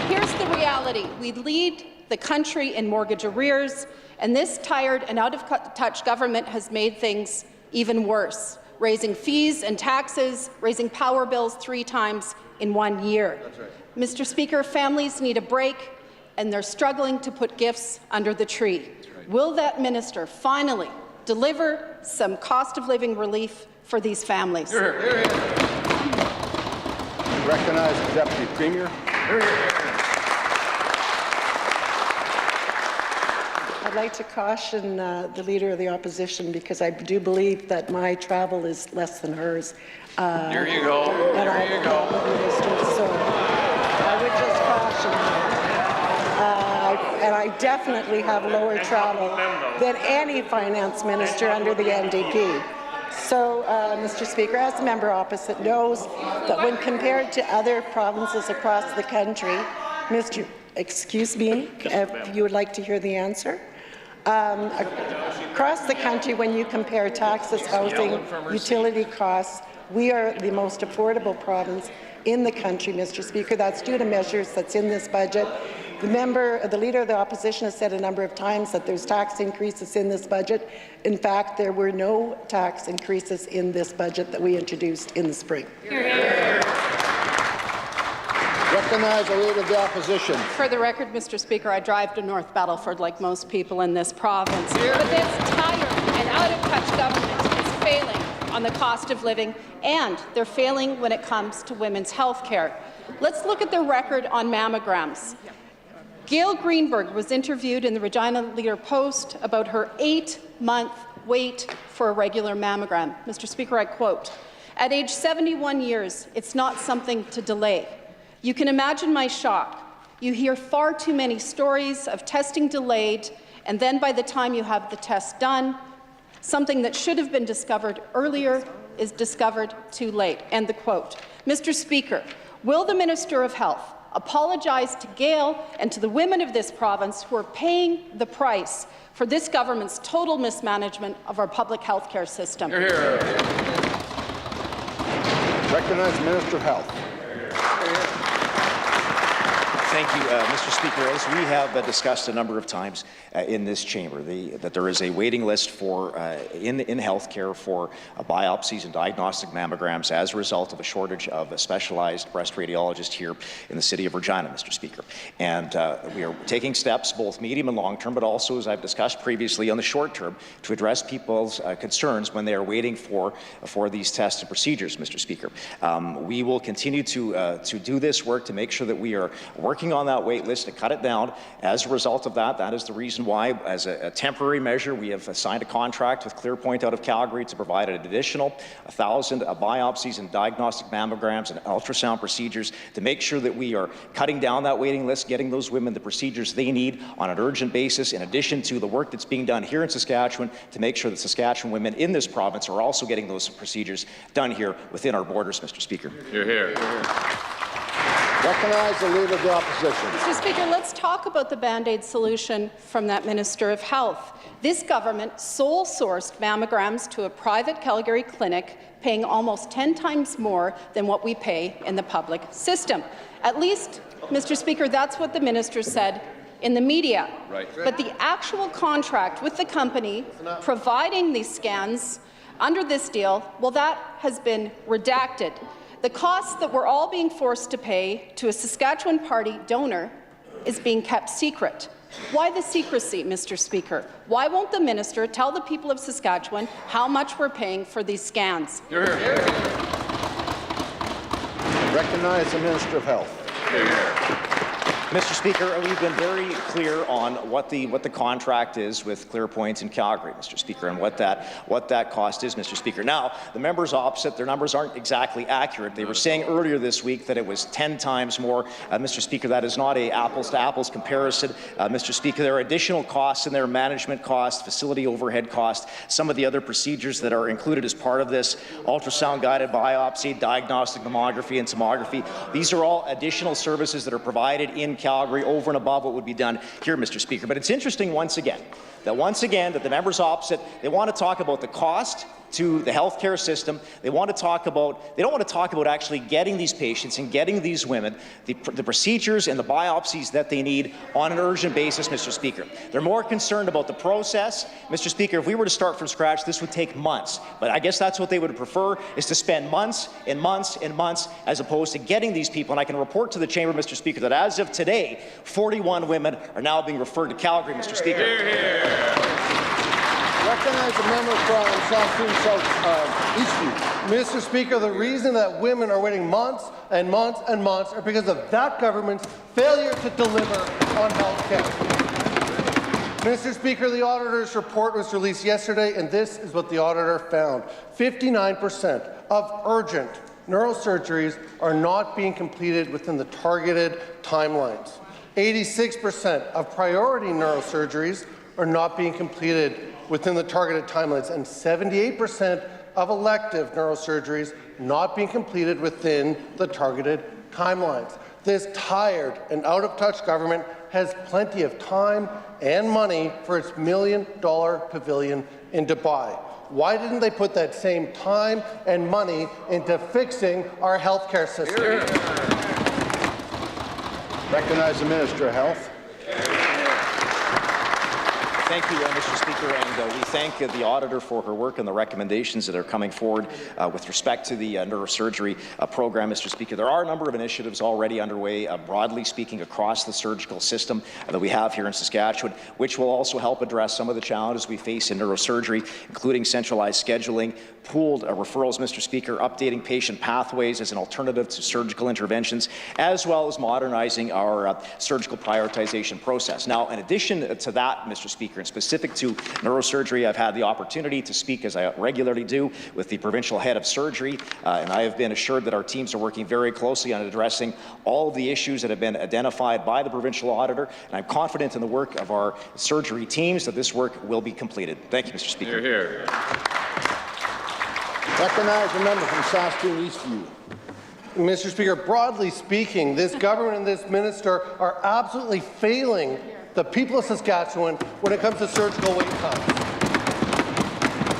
Here's the reality. We lead the country in mortgage arrears, and this tired and out-of-touch government has made things even worse, raising fees and taxes, raising power bills 3 times in 1 year. That's right. Mr. Speaker, families need a break, and they're struggling to put gifts under the tree. Right. Will that minister finally deliver some cost of living relief for these families? Hear, hear. Recognize the Deputy Premier. I'd like to caution the Leader of the Opposition, because I do believe that my travel is less than hers. There you go. There you go. So I would just caution and I definitely have lower travel than any finance minister under the NDP. So, Mr. Speaker, as the member opposite knows, that when compared to other provinces across the country, excuse me, if you would like to hear the answer. Across the country, when you compare taxes, housing, utility costs, we are the most affordable province in the country, Mr. Speaker. That's due to measures that's in this budget. The Leader of the Opposition has said a number of times that there's tax increases in this budget. In fact, there were no tax increases in this budget that we introduced in the spring. Recognize the Leader of the Opposition. For the record, Mr. Speaker, I drive to North Battleford like most people in this province. But this tired and out-of-touch government is failing on the cost of living, and they're failing when it comes to women's health care. Let's look at their record on mammograms. Gail Greenberg was interviewed in the Regina Leader-Post about her 8-month wait for a regular mammogram. Mr. Speaker, I quote, "At age 71 years, it's not something to delay. You can imagine my shock. You hear far too many stories of testing delayed, and then by the time you have the test done, something that should have been discovered earlier is discovered too late." End the quote. Mr. Speaker, will the Minister of Health apologize to Gail and to the women of this province who are paying the price for this government's total mismanagement of our public health care system? Hear, hear. Recognize the Minister of Health. Thank you, Mr. Speaker. As we have discussed a number of times in this chamber, that there is a waiting list for in healthcare for biopsies and diagnostic mammograms as a result of a shortage of specialized breast radiologists here in the city of Regina, Mr. Speaker. And we are taking steps, both medium and long term, but also, as I've discussed previously, on the short term, to address people's concerns when they are waiting for these tests and procedures, Mr. Speaker. We will continue to do this work to make sure that we are working on that wait list to cut it down. As a result of that, that is the reason why, as a temporary measure, we have signed a contract with ClearPoint out of Calgary to provide an additional 1,000 biopsies and diagnostic mammograms and ultrasound procedures to make sure that we are cutting down that waiting list, getting those women the procedures they need on an urgent basis, in addition to the work that's being done here in Saskatchewan to make sure that Saskatchewan women in this province are also getting those procedures done here within our borders, Mr. Speaker. You're here. Recognize the Leader of the Opposition. Mr. Speaker, let's talk about the Band-Aid solution from that Minister of Health. This government sole-sourced mammograms to a private Calgary clinic, paying almost 10 times more than what we pay in the public system. At least, Mr. Speaker, that's what the minister said in the media. Right. But the actual contract with the company providing these scans under this deal, well, that has been redacted. The cost that we're all being forced to pay to a Saskatchewan Party donor is being kept secret. Why the secrecy, Mr. Speaker? Why won't the minister tell the people of Saskatchewan how much we're paying for these scans? You're here. Recognize the Minister of Health. You're here. Mr. Speaker, we've been very clear on what the contract is with ClearPoint in Calgary, Mr. Speaker, and what that cost is, Mr. Speaker. Now, the members opposite, their numbers aren't exactly accurate. They were saying earlier this week that it was 10 times more. Mr. Speaker, that is not a apples-to-apples comparison. Mr. Speaker, there are additional costs in there, management costs, facility overhead costs, some of the other procedures that are included as part of this, ultrasound-guided biopsy, diagnostic mammography, and tomography. These are all additional services that are provided in Calgary over and above what would be done here, Mr. Speaker. But it's interesting once again that the members opposite, they want to talk about the cost to the healthcare system. They don't want to talk about actually getting these patients and getting these women the procedures and the biopsies that they need on an urgent basis, Mr. Speaker. They're more concerned about the process. Mr. Speaker, if we were to start from scratch, this would take months. But I guess that's what they would prefer, is to spend months and months and months as opposed to getting these people. And I can report to the chamber, Mr. Speaker, that as of today, 41 women are now being referred to Calgary, Mr. Speaker. Here, here. Recognize the member from Saskatoon South Eastview. Mr. Speaker, the reason that women are waiting months and months and months are because of that government's failure to deliver on health care. Mr. Speaker, the auditor's report was released yesterday, and this is what the auditor found. 59% of urgent neurosurgeries are not being completed within the targeted timelines. 86% of priority neurosurgeries are not being completed within the targeted timelines, and 78% of elective neurosurgeries not being completed within the targeted timelines. This tired and out-of-touch government has plenty of time and money for its $1 million pavilion in Dubai. Why didn't they put that same time and money into fixing our healthcare system? Recognize the Minister of Health. Thank you, Mr. Speaker, and we thank the auditor for her work and the recommendations that are coming forward with respect to the neurosurgery program, Mr. Speaker. There are a number of initiatives already underway, broadly speaking, across the surgical system that we have here in Saskatchewan, which will also help address some of the challenges we face in neurosurgery, including centralized scheduling, pooled referrals, Mr. Speaker, updating patient pathways as an alternative to surgical interventions, as well as modernizing our surgical prioritization process. Now, in addition to that, Mr. Speaker, and specific to neurosurgery, I've had the opportunity to speak, as I regularly do, with the provincial head of surgery, and I have been assured that our teams are working very closely on addressing all of the issues that have been identified by the provincial auditor, and I'm confident in the work of our surgery teams that this work will be completed. Thank you, Mr. Speaker. Here. Recognize the member from Saskatoon Eastview. Mr. Speaker, broadly speaking, this government and this minister are absolutely failing the people of Saskatchewan when it comes to surgical wait times.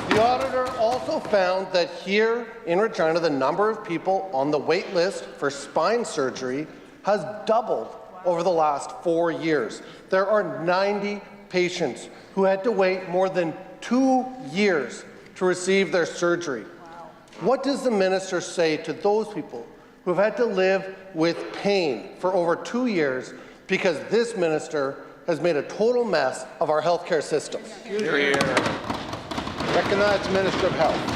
The auditor also found that here in Regina, the number of people on the wait list for spine surgery has doubled over the last 4 years. There are 90 patients who had to wait more than 2 years to receive their surgery. What does the minister say to those people who have had to live with pain for over 2 years because this minister has made a total mess of our healthcare system? Recognize the Minister of Health.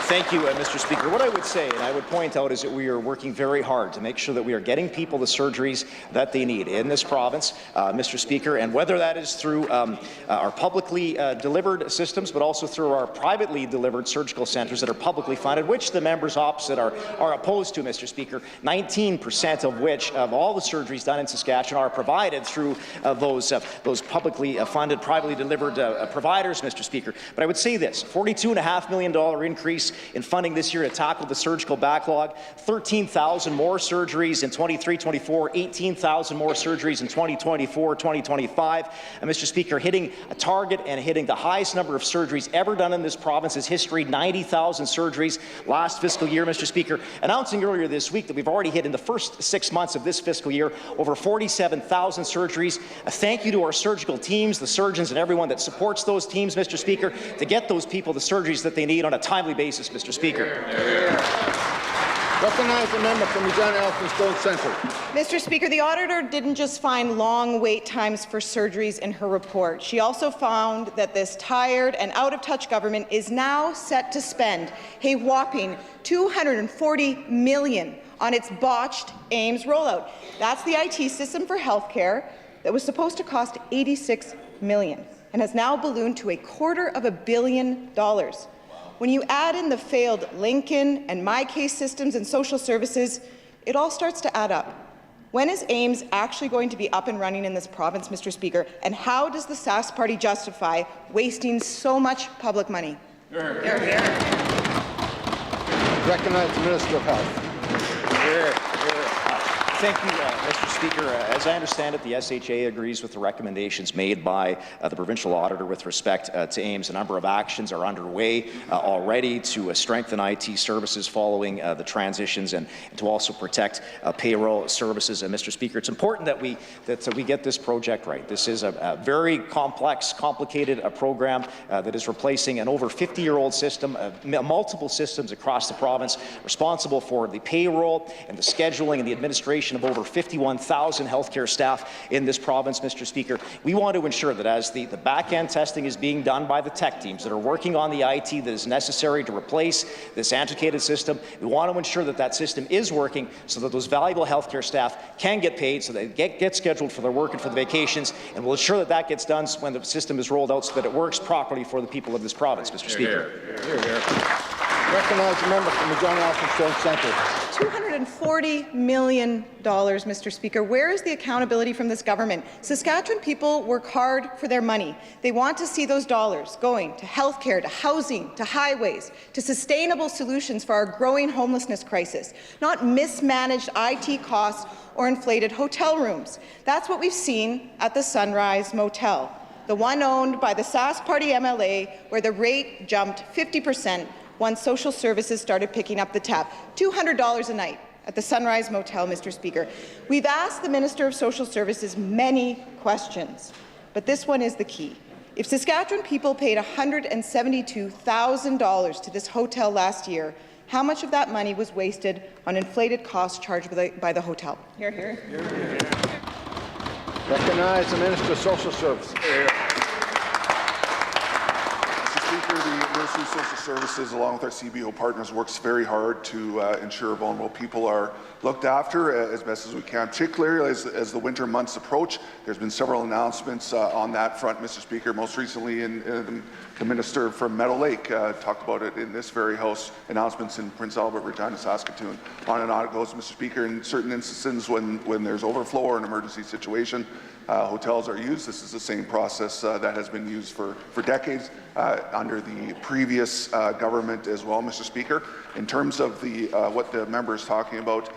Thank you, Mr. Speaker. What I would say, and I would point out, is that we are working very hard to make sure that we are getting people the surgeries that they need in this province, Mr. Speaker, and whether that is through our publicly delivered systems, but also through our privately delivered surgical centres that are publicly funded, which the members opposite are opposed to, Mr. Speaker, 19% of which, of all the surgeries done in Saskatchewan, are provided through those publicly funded, privately delivered providers, Mr. Speaker. But I would say this, $42.5 million increase in funding this year to tackle the surgical backlog, 13,000 more surgeries in 23-24, 18,000 more surgeries in 2024-2025. And Mr. Speaker, hitting a target and hitting the highest number of surgeries ever done in this province's history, 90,000 surgeries last fiscal year, Mr. Speaker, announcing earlier this week that we've already hit in the first 6 months of this fiscal year over 47,000 surgeries. A thank you to our surgical teams, the surgeons and everyone that supports those teams, Mr. Speaker, to get those people the surgeries that they need on a timely basis, Mr. Speaker. Recognize the member from Regina Elkins Gold Centre. Mr. Speaker, the auditor didn't just find long wait times for surgeries in her report. She also found that this tired and out-of-touch government is now set to spend a whopping $240 million on its botched AIMS rollout. That's the IT system for healthcare that was supposed to cost $86 million and has now ballooned to $250 million. When you add in the failed Lincoln and MyCase systems and social services, it all starts to add up. When is AIMS actually going to be up and running in this province, Mr. Speaker? And how does the Sask Party justify wasting so much public money? Recognize the Minister of Health. Thank you, Mr. Speaker. As I understand it, the SHA agrees with the recommendations made by the provincial auditor with respect to AIMS. A number of actions are underway already to strengthen IT services following the transitions and to also protect payroll services. And Mr. Speaker, it's important that we get this project right. This is a very complex, complicated program that is replacing an over 50-year-old system, multiple systems across the province, responsible for the payroll and the scheduling and the administration of over 51,000 healthcare staff in this province, Mr. Speaker. We want to ensure that as the back-end testing is being done by the tech teams that are working on the IT that is necessary to replace this antiquated system, we want to ensure that that system is working so that those valuable healthcare staff can get paid, so they get scheduled for their work and for the vacations, and we'll ensure that that gets done when the system is rolled out so that it works properly for the people of this province, Mr. Speaker. Recognize the member from Regina Elkins Gold Centre. $240 million, Mr. Speaker. Where is the accountability from this government? Saskatchewan people work hard for their money. They want to see those dollars going to healthcare, to housing, to highways, to sustainable solutions for our growing homelessness crisis, not mismanaged IT costs or inflated hotel rooms. That's what we've seen at the Sunrise Motel, the one owned by the Sask Party MLA, where the rate jumped 50% once social services started picking up the tab. $200 a night at the Sunrise Motel, Mr. Speaker. We've asked the Minister of Social Services many questions, but this one is the key. If Saskatchewan people paid $172,000 to this hotel last year, how much of that money was wasted on inflated costs charged by the hotel? Hear, hear. Recognize the Minister of Social Services. Speaker, the Ministry of Social Services, along with our CBO partners, works very hard to ensure vulnerable people are looked after as best as we can, particularly as the winter months approach. There's been several announcements on that front, Mr. Speaker. Most recently, the Minister from Meadow Lake talked about it in this very House, announcements in Prince Albert, Regina, Saskatoon. On and on it goes, Mr. Speaker. In certain instances, when there's overflow or an emergency situation, hotels are used. This is the same process that has been used for decades under the previous government as well, Mr. Speaker. In terms of what the member is talking about,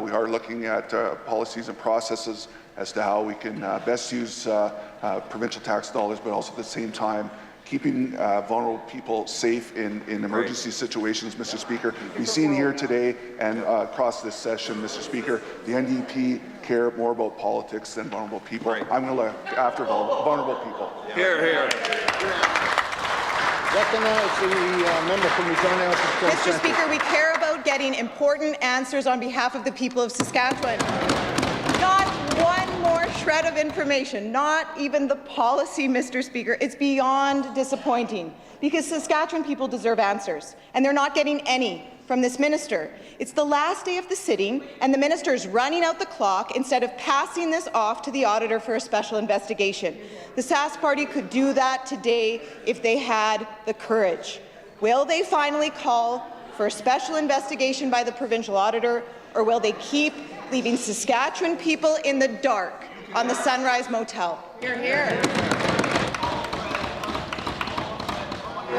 we are looking at policies and processes as to how we can best use provincial tax dollars, but also at the same time keeping vulnerable people safe in emergency situations, Mr. Speaker. We've seen here today and across this session, Mr. Speaker, the NDP care more about politics than vulnerable people. I'm going to look after vulnerable people. Here, here. Recognize the member from Regina. Mr. Speaker, we care about getting important answers on behalf of the people of Saskatchewan. Not one more shred of information, not even the policy, Mr. Speaker. It's beyond disappointing because Saskatchewan people deserve answers, and they're not getting any from this minister. It's the last day of the sitting, and the minister is running out the clock instead of passing this off to the auditor for a special investigation. The Sask Party could do that today if they had the courage. Will they finally call for a special investigation by the provincial auditor, or will they keep leaving Saskatchewan people in the dark on the Sunrise Motel? Hear, hear.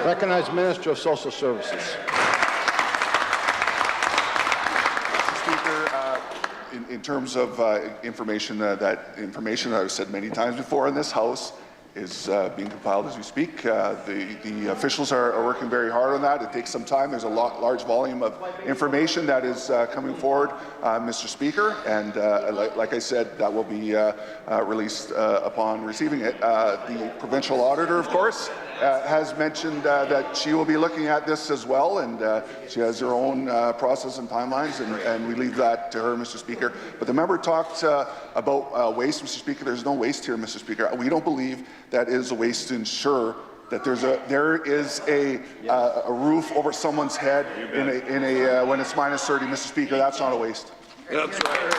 Recognize Minister of Social Services. In terms of information, that information I've said many times before in this House is being compiled as we speak. The officials are working very hard on that. It takes some time. There's a large volume of information that is coming forward, Mr. Speaker, and like I said, that will be released upon receiving it. The provincial auditor, of course, has mentioned that she will be looking at this as well, and she has her own process and timelines, and we leave that to her, Mr. Speaker. But the member talked about waste, Mr. Speaker. There's no waste here, Mr. Speaker. We don't believe that is a waste to ensure that there is a roof over someone's head when it's minus 30, Mr. Speaker. That's not a waste. That's right.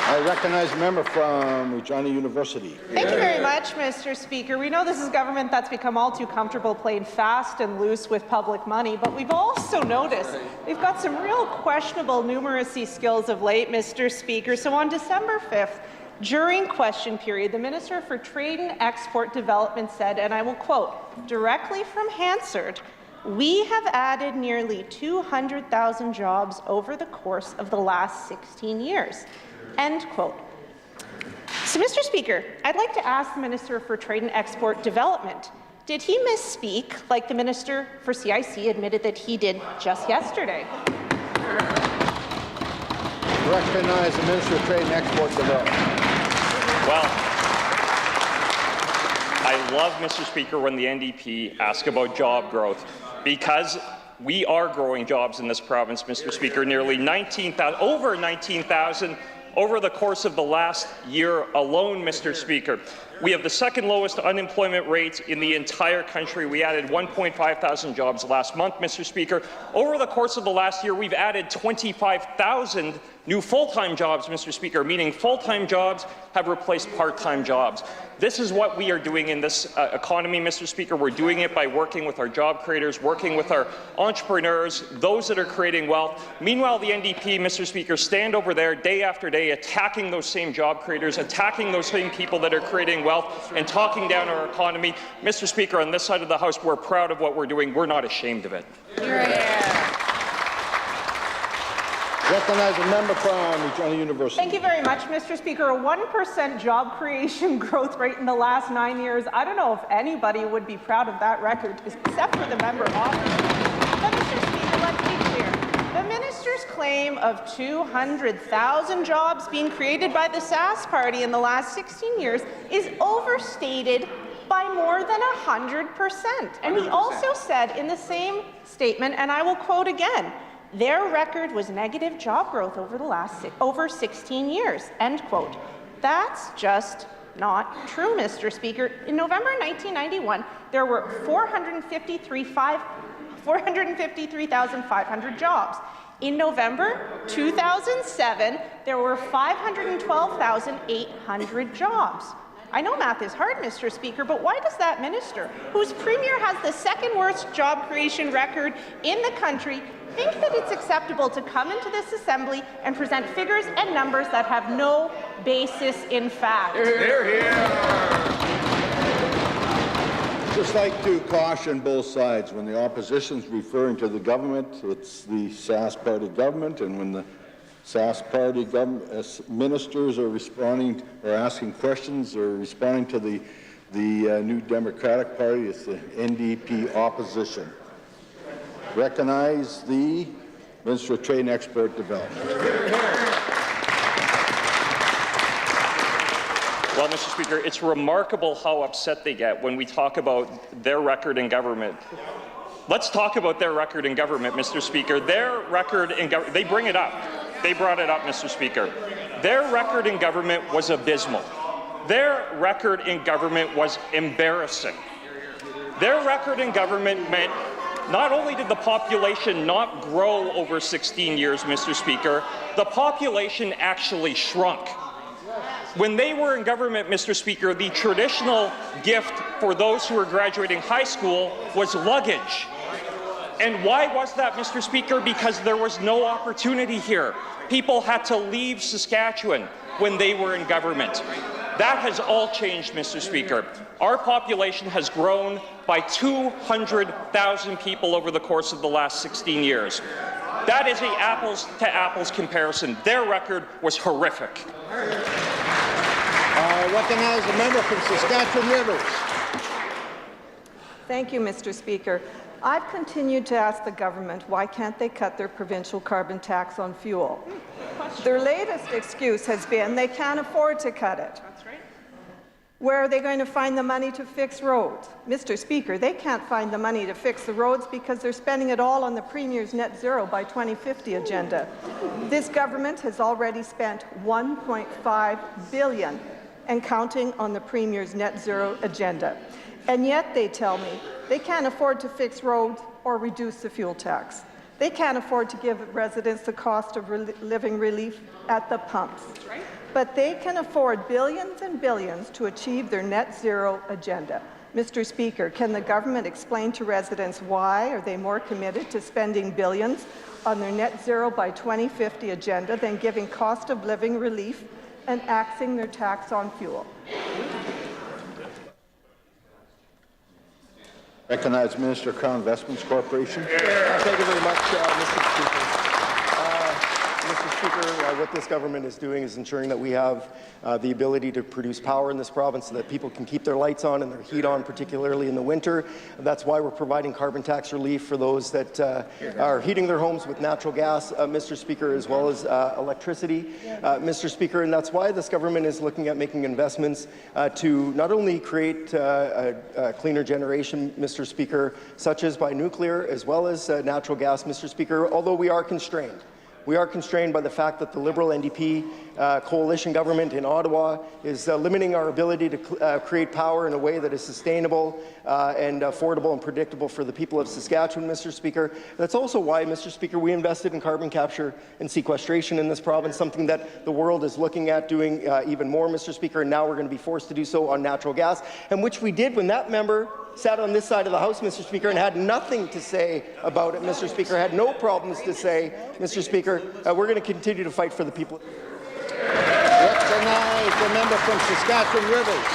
I recognize a member from Regina University. Thank you very much, Mr. Speaker. We know this is government that's become all too comfortable playing fast and loose with public money, but we've also noticed they've got some real questionable numeracy skills of late, Mr. Speaker. So on December 5th, during question period, the Minister for Trade and Export Development said, and I will quote, directly from Hansard, "We have added nearly 200,000 jobs over the course of the last 16 years." End quote. So, Mr. Speaker, I'd like to ask the Minister for Trade and Export Development, did he misspeak like the Minister for CIC admitted that he did just yesterday? Recognize the Minister of Trade and Export Development. Well, I love, Mr. Speaker, when the NDP ask about job growth, because we are growing jobs in this province, Mr. Speaker, nearly 19,000, over 19,000 over the course of the last year alone, Mr. Speaker. We have the second lowest unemployment rate in the entire country. We added 1.5 thousand jobs last month, Mr. Speaker. Over the course of the last year, we've added 25,000 new full-time jobs, Mr. Speaker, meaning full-time jobs have replaced part-time jobs. This is what we are doing in this economy, Mr. Speaker. We're doing it by working with our job creators, working with our entrepreneurs, those that are creating wealth. Meanwhile, the NDP, Mr. Speaker, stand over there day after day attacking those same job creators, attacking those same people that are creating wealth and talking down our economy. Mr. Speaker, on this side of the House, we're proud of what we're doing. We're not ashamed of it. Recognize a member from Regina University. Thank you very much, Mr. Speaker. A 1% job creation growth rate in the last 9 years. I don't know if anybody would be proud of that record, except for the member opposite. But, Mr. Speaker, let's be clear. The minister's claim of 200,000 jobs being created by the Sask Party in the last 16 years is overstated by more than 100%. And he also said in the same statement, and I will quote again, their record was negative job growth over the last over 16 years, end quote. That's just not true, Mr. Speaker. In November 1991, there were 453,500 jobs. In November 2007, there were 512,800 jobs. I know math is hard, Mr. Speaker, but why does that minister, whose premier has the second worst job creation record in the country, think that it's acceptable to come into this assembly and present figures and numbers that have no basis in fact? Hear, hear. Just like to caution both sides. When the opposition's referring to the government, it's the Sask Party government, and when the Sask Party ministers are responding or asking questions or responding to the the New Democratic Party. It's the NDP opposition. Recognize the Minister of Trade and Export Development. Well, Mr. Speaker, it's remarkable how upset they get when we talk about their record in government. Let's talk about their record in government, Mr. Speaker. Their record in government, they bring it up. They brought it up, Mr. Speaker. Their record in government was abysmal. Their record in government was embarrassing. Their record in government meant not only did the population not grow over 16 years, Mr. Speaker, the population actually shrunk. When they were in government, Mr. Speaker, the traditional gift for those who were graduating high school was luggage. And why was that, Mr. Speaker? Because there was no opportunity here. People had to leave Saskatchewan when they were in government. That has all changed, Mr. Speaker. Our population has grown by 200,000 people over the course of the last 16 years. That is an apples-to-apples comparison. Their record was horrific. I recognize the member from Saskatchewan Rivers. Thank you, Mr. Speaker. I've continued to ask the government why can't they cut their provincial carbon tax on fuel. Their latest excuse has been they can't afford to cut it. Where are they going to find the money to fix roads? Mr. Speaker, they can't find the money to fix the roads because they're spending it all on the Premier's Net Zero by 2050 agenda. This government has already spent $1.5 billion and counting on the Premier's Net Zero agenda. And yet they tell me they can't afford to fix roads or reduce the fuel tax. They can't afford to give residents the cost of living relief at the pumps. But they can afford billions and billions to achieve their net zero agenda. Mr. Speaker, can the government explain to residents why are they more committed to spending billions on their net zero by 2050 agenda than giving cost of living relief and axing their tax on fuel? Recognize Minister of Crown Investments Corporation. Thank you very much, Mr. Speaker. Mr. Speaker, what this government is doing is ensuring that we have the ability to produce power in this province so that people can keep their lights on and their heat on, particularly in the winter. That's why we're providing carbon tax relief for those that are heating their homes with natural gas, Mr. Speaker, as well as electricity, Mr. Speaker. And that's why this government is looking at making investments to not only create a cleaner generation, Mr. Speaker, such as by nuclear as well as natural gas, Mr. Speaker, although we are constrained. We are constrained by the fact that the Liberal NDP coalition government in Ottawa is limiting our ability to create power in a way that is sustainable and affordable and predictable for the people of Saskatchewan, Mr. Speaker. That's also why, Mr. Speaker, we invested in carbon capture and sequestration in this province, something that the world is looking at doing even more, Mr. Speaker, and now we're going to be forced to do so on natural gas, and which we did when that member sat on this side of the House, Mr. Speaker, and had nothing to say about it, Mr. Speaker, had no problems to say, Mr. Speaker. We're going to continue to fight for the people. Recognize the member from Saskatchewan Rivers.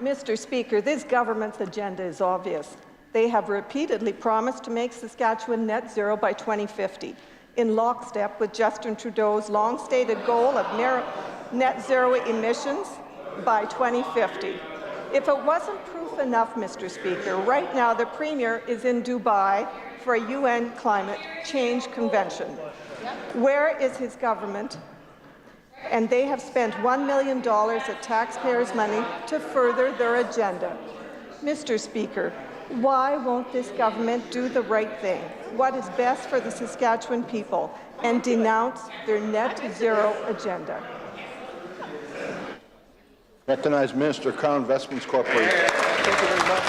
Mr. Speaker, this government's agenda is obvious. They have repeatedly promised to make Saskatchewan net zero by 2050, in lockstep with Justin Trudeau's long-stated goal of net zero emissions by 2050. If it wasn't proof enough, Mr. Speaker, right now the Premier is in Dubai for a UN climate change convention. Where is his government? And they have spent $1 million of taxpayers' money to further their agenda. Mr. Speaker, why won't this government do the right thing, what is best for the Saskatchewan people, and denounce their net zero agenda? Recognize Minister of Crown Investments Corporation. Thank you very much,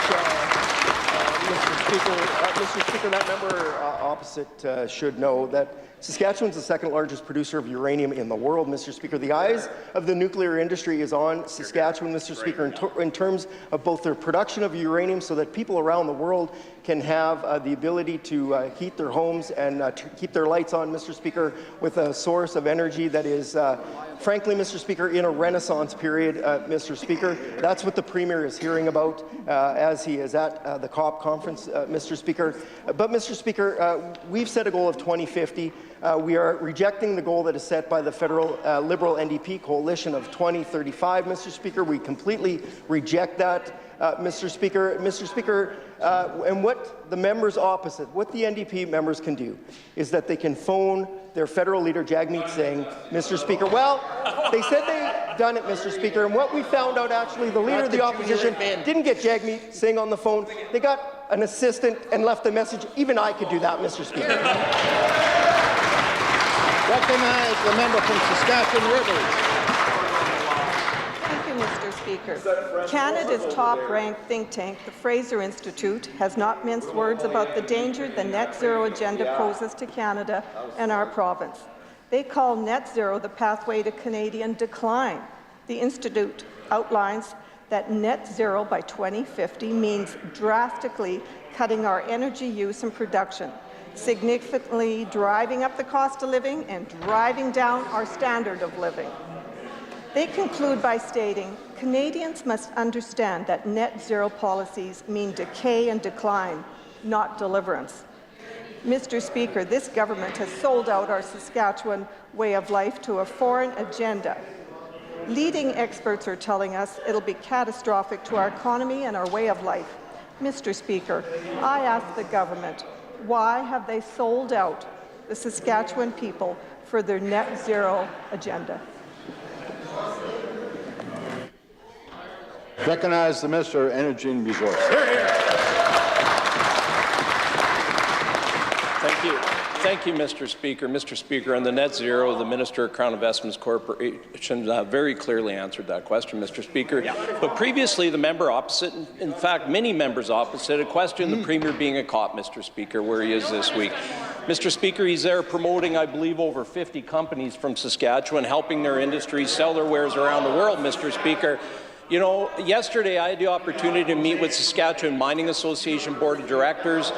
Mr. Speaker. Mr. Speaker, that member opposite should know that Saskatchewan is the second largest producer of uranium in the world, Mr. Speaker. The eyes of the nuclear industry is on Saskatchewan, Mr. Speaker, in terms of both their production of uranium so that people around the world can have the ability to heat their homes and keep their lights on, Mr. Speaker, with a source of energy that is, frankly, Mr. Speaker, in a renaissance period, Mr. Speaker. That's what the Premier is hearing about as he is at the COP conference, Mr. Speaker. But, Mr. Speaker, we've set a goal of 2050. We are rejecting the goal that is set by the federal Liberal NDP coalition of 2035, Mr. Speaker. We completely reject that, Mr. Speaker. Mr. Speaker, and what the members opposite, what the NDP members can do is that they can phone their federal leader, Jagmeet Singh, Mr. Speaker. Well, they said they'd done it, Mr. Speaker, and what we found out, actually, the leader of the opposition didn't get Jagmeet Singh on the phone. They got an assistant and left a message. Even I could do that, Mr. Speaker. Recognize the member from Saskatchewan Rivers. Thank you, Mr. Speaker. Canada's top-ranked think tank, the Fraser Institute, has not minced words about the danger the net zero agenda poses to Canada and our province. They call net zero the pathway to Canadian decline. The Institute outlines that net zero by 2050 means drastically cutting our energy use and production, significantly driving up the cost of living and driving down our standard of living. They conclude by stating, Canadians must understand that net zero policies mean decay and decline, not deliverance. Mr. Speaker, this government has sold out our Saskatchewan way of life to a foreign agenda. Leading experts are telling us it'll be catastrophic to our economy and our way of life. Mr. Speaker, I ask the government, why have they sold out the Saskatchewan people for their net zero agenda? Recognize the Minister of Energy and Resources. Thank you. Thank you, Mr. Speaker. Mr. Speaker, on the net zero, the Minister of Crown Investments Corporation very clearly answered that question, Mr. Speaker. Yeah. But previously, the member opposite, in fact, many members opposite, had questioned the Premier being a cop, Mr. Speaker, where he is this week. Mr. Speaker, he's there promoting, I believe, over 50 companies from Saskatchewan, helping their industries sell their wares around the world, Mr. Speaker. You know, yesterday I had the opportunity to meet with Saskatchewan Mining Association Board of Directors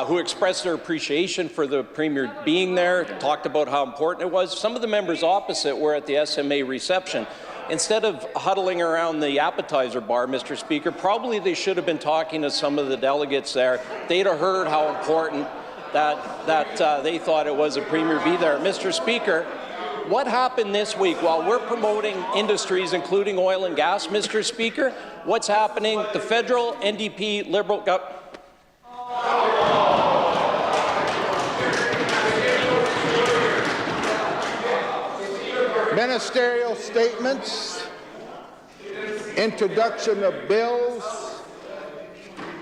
who expressed their appreciation for the Premier being there, talked about how important it was. Some of the members opposite were at the SMA reception. Instead of huddling around the appetizer bar, Mr. Speaker, probably they should have been talking to some of the delegates there. They'd have heard how important that they thought it was a Premier be there. Mr. Speaker, what happened this week while we're promoting industries, including oil and gas, Mr. Speaker? What's happening? The federal NDP Liberal government. Ministerial statements, introduction of bills,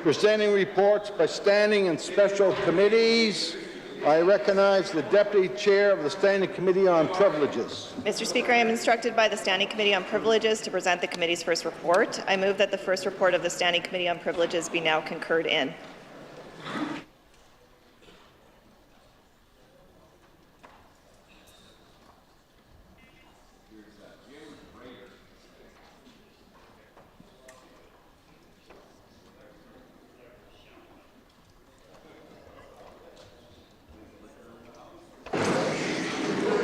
presenting reports by standing and special committees. I recognize the Deputy Chair of the Standing Committee on Privileges. Mr. Speaker, I am instructed by the Standing Committee on Privileges to present the committee's first report. I move that the first report of the Standing Committee on Privileges be now concurred in.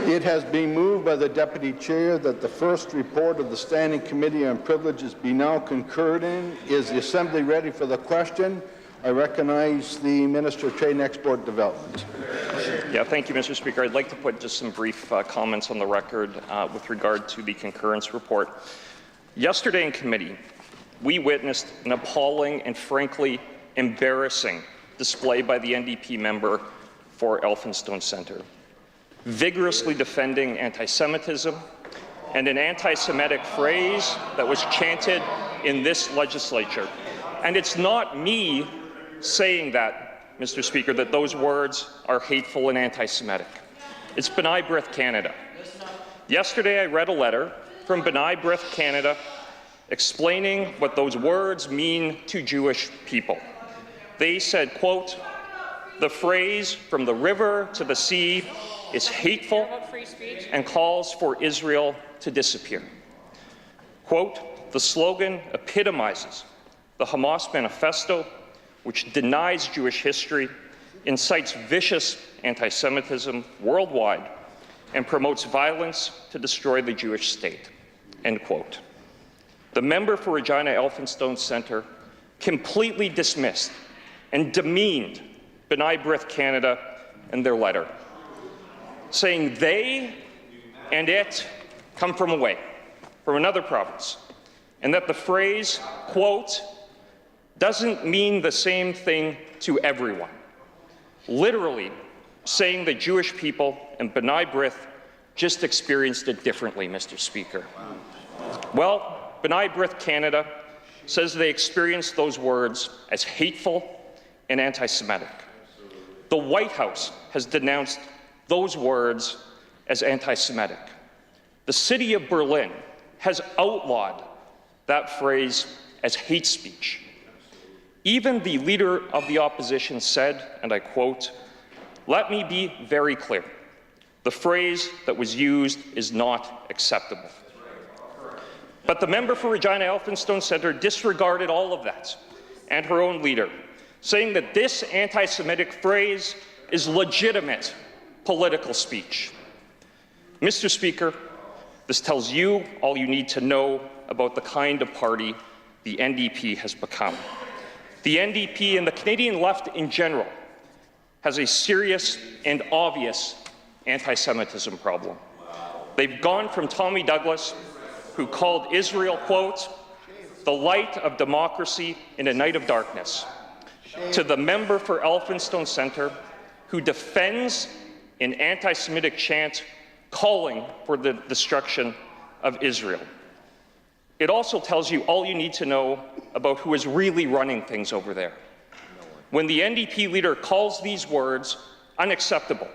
It has been moved by the Deputy Chair that the first report of the Standing Committee on Privileges be now concurred in. Is the Assembly ready for the question? I recognize the Minister of Trade and Export Development. Yeah, thank you, Mr. Speaker. I'd like to put just some brief comments on the record with regard to the concurrence report. Yesterday in committee, we witnessed an appalling and frankly embarrassing display by the NDP member for Elphinstone Centre, vigorously defending anti-Semitism and an anti-Semitic phrase that was chanted in this legislature. And it's not me saying that, Mr. Speaker, that those words are hateful and anti-Semitic. It's B'nai B'rith Canada. Yesterday I read a letter from B'nai B'rith Canada explaining what those words mean to Jewish people. They said, quote, "The phrase from the river to the sea is hateful and calls for Israel to disappear." Quote, "The slogan epitomizes the Hamas manifesto, which denies Jewish history, incites vicious anti-Semitism worldwide, and promotes violence to destroy the Jewish state." End quote. The member for Regina Elphinstone Centre completely dismissed and demeaned B'nai B'rith Canada and their letter. saying they and it come from away, from another province, and that the phrase, quote, doesn't mean the same thing to everyone. Literally saying the Jewish people and B'nai B'rith just experienced it differently, Mr. Speaker. Well, B'nai B'rith Canada says they experienced those words as hateful and anti-Semitic. The White House has denounced those words as anti-Semitic. The city of Berlin has outlawed that phrase as hate speech. Even the leader of the opposition said, and I quote, "Let me be very clear. The phrase that was used is not acceptable." But the member for Regina Elphinstone Centre disregarded all of that and her own leader, saying that this anti-Semitic phrase is legitimate political speech. Mr. Speaker, this tells you all you need to know about the kind of party the NDP has become. The NDP and the Canadian left in general has a serious and obvious anti-Semitism problem. They've gone from Tommy Douglas, who called Israel, quote, the light of democracy in a night of darkness, to the member for Elphinstone Centre, who defends an anti-Semitic chant calling for the destruction of Israel. It also tells you all you need to know about who is really running things over there. When the NDP leader calls these words unacceptable,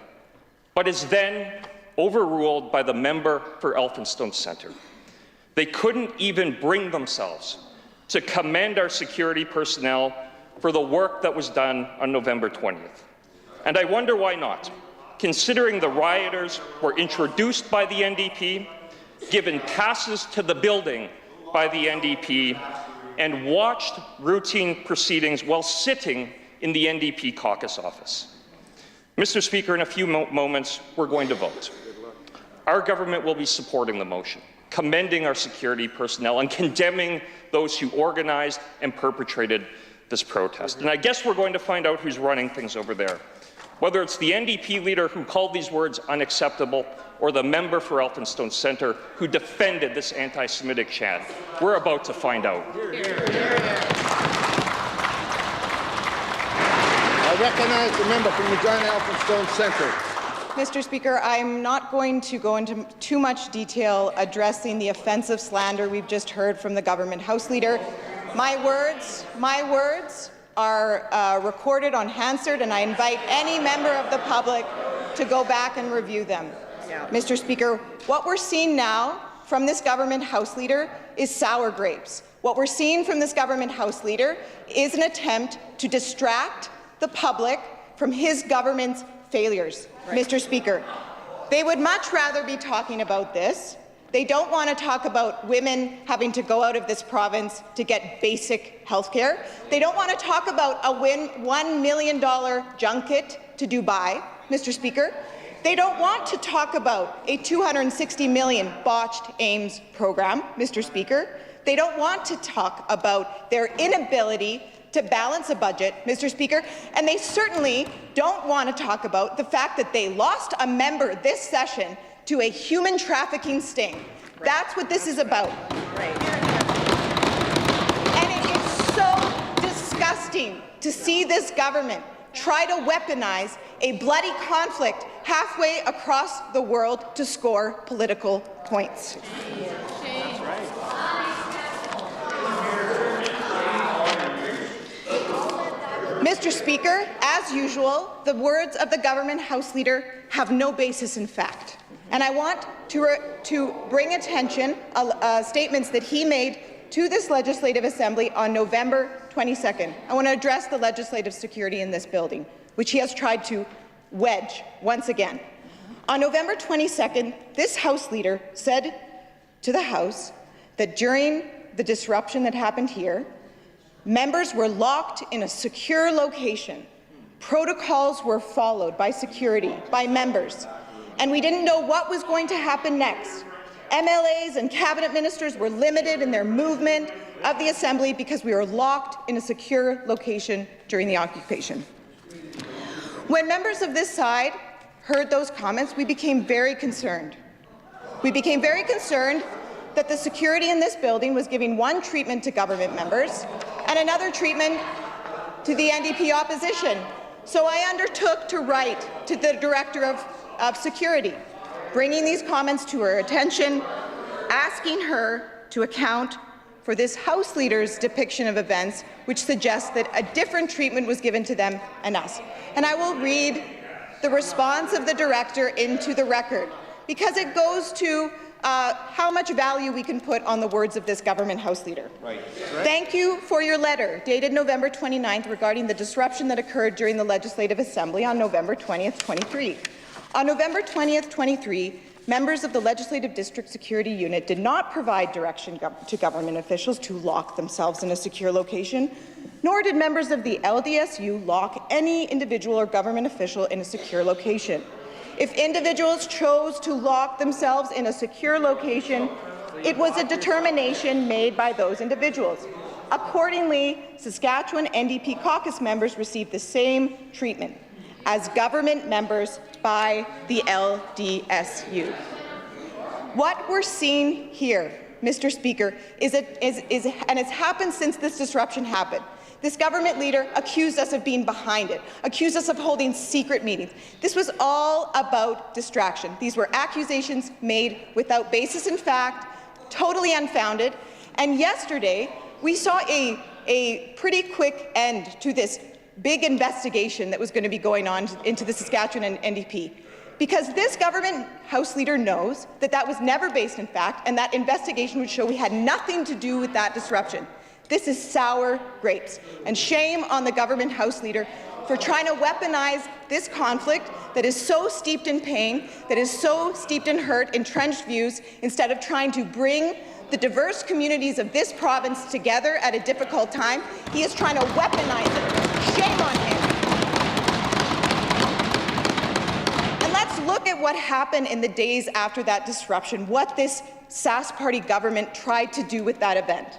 but is then overruled by the member for Elphinstone Centre. They couldn't even bring themselves to commend our security personnel for the work that was done on November 20th. And I wonder why not, considering the rioters were introduced by the NDP, given passes to the building by the NDP, and watched routine proceedings while sitting in the NDP caucus office. Mr. Speaker, in a few moments, we're going to vote. Our government will be supporting the motion, commending our security personnel and condemning those who organized and perpetrated this protest. And I guess we're going to find out who's running things over there. Whether it's the NDP leader who called these words unacceptable or the member for Elphinstone Centre who defended this anti-Semitic chant. We're about to find out. I recognize the member from Regina Elphinstone Centre. Mr. Speaker, I'm not going to go into too much detail addressing the offensive slander we've just heard from the government House Leader. My words are recorded on Hansard, and I invite any member of the public to go back and review them. Yeah. Mr. Speaker, what we're seeing now from this government House Leader is sour grapes. What we're seeing from this government House Leader is an attempt to distract the public from his government's failures. Right. Mr. Speaker, they would much rather be talking about this. They don't want to talk about women having to go out of this province to get basic health care. They don't want to talk about a $1 million junket to Dubai, Mr. Speaker. They don't want to talk about a $260 million botched AIMS program, Mr. Speaker. They don't want to talk about their inability to balance a budget, Mr. Speaker, and they certainly don't want to talk about the fact that they lost a member this session to a human trafficking sting. Right. That's what this is about. Right. And it is so disgusting to see this government try to weaponize a bloody conflict halfway across the world to score political points. That's right. Mr. Speaker, as usual, the words of the government House Leader have no basis in fact. And I want to bring attention statements that he made to this Legislative Assembly on November 22nd. I want to address the legislative security in this building, which he has tried to wedge once again. On November 22nd, this House Leader said to the House that during the disruption that happened here, members were locked in a secure location. Protocols were followed by security, by members, and we didn't know what was going to happen next. MLAs and cabinet ministers were limited in their movement of the Assembly because we were locked in a secure location during the occupation. When members of this side heard those comments, we became very concerned. We became very concerned that the security in this building was giving one treatment to government members and another treatment to the NDP opposition. So I undertook to write to the Director of Security, bringing these comments to her attention, asking her to account for this House Leader's depiction of events which suggests that a different treatment was given to them and us. And I will read the response of the Director into the record, because it goes to how much value we can put on the words of this government House Leader. Thank you for your letter, dated November 29th, regarding the disruption that occurred during the Legislative Assembly on November 20th, 23. On November 20th, 23, members of the Legislative District Security Unit did not provide direction to government officials to lock themselves in a secure location, nor did members of the LDSU lock any individual or government official in a secure location. If individuals chose to lock themselves in a secure location, it was a determination made by those individuals. Accordingly, Saskatchewan NDP caucus members received the same treatment as government members by the LDSU. What we're seeing here, Mr. Speaker, and it's happened since this disruption happened. This government leader accused us of being behind it, accused us of holding secret meetings. This was all about distraction. These were accusations made without basis in fact, totally unfounded. And yesterday, we saw a pretty quick end to this big investigation that was going to be going on into the Saskatchewan NDP. Because this government House Leader knows that that was never based in fact, and that investigation would show we had nothing to do with that disruption. This is sour grapes, and shame on the government House Leader for trying to weaponize this conflict that is so steeped in pain, that is so steeped in hurt, entrenched views, instead of trying to bring the diverse communities of this province together at a difficult time. He is trying to weaponize it. Shame on him. And let's look at what happened in the days after that disruption, what this Sask Party government tried to do with that event.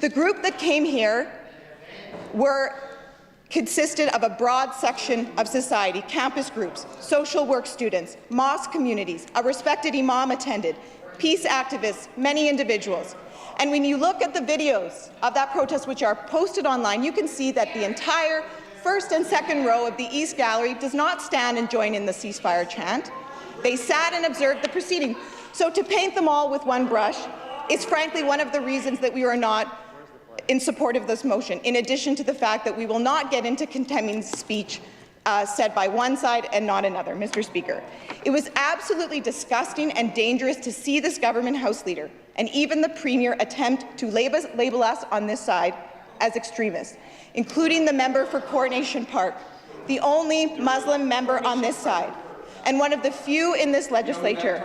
The group that came here consisted of a broad section of society, campus groups, social work students, mosque communities, a respected imam attended, peace activists, many individuals. And when you look at the videos of that protest, which are posted online, you can see that the entire first and second row of the East Gallery does not stand and join in the ceasefire chant. They sat and observed the proceeding. So to paint them all with one brush is frankly one of the reasons that we are not in support of this motion, in addition to the fact that we will not get into condemning speech said by one side and not another, Mr. Speaker. It was absolutely disgusting and dangerous to see this government House Leader and even the Premier attempt to label us on this side as extremists, including the member for Coronation Park, the only Muslim member on this side, and one of the few in this legislature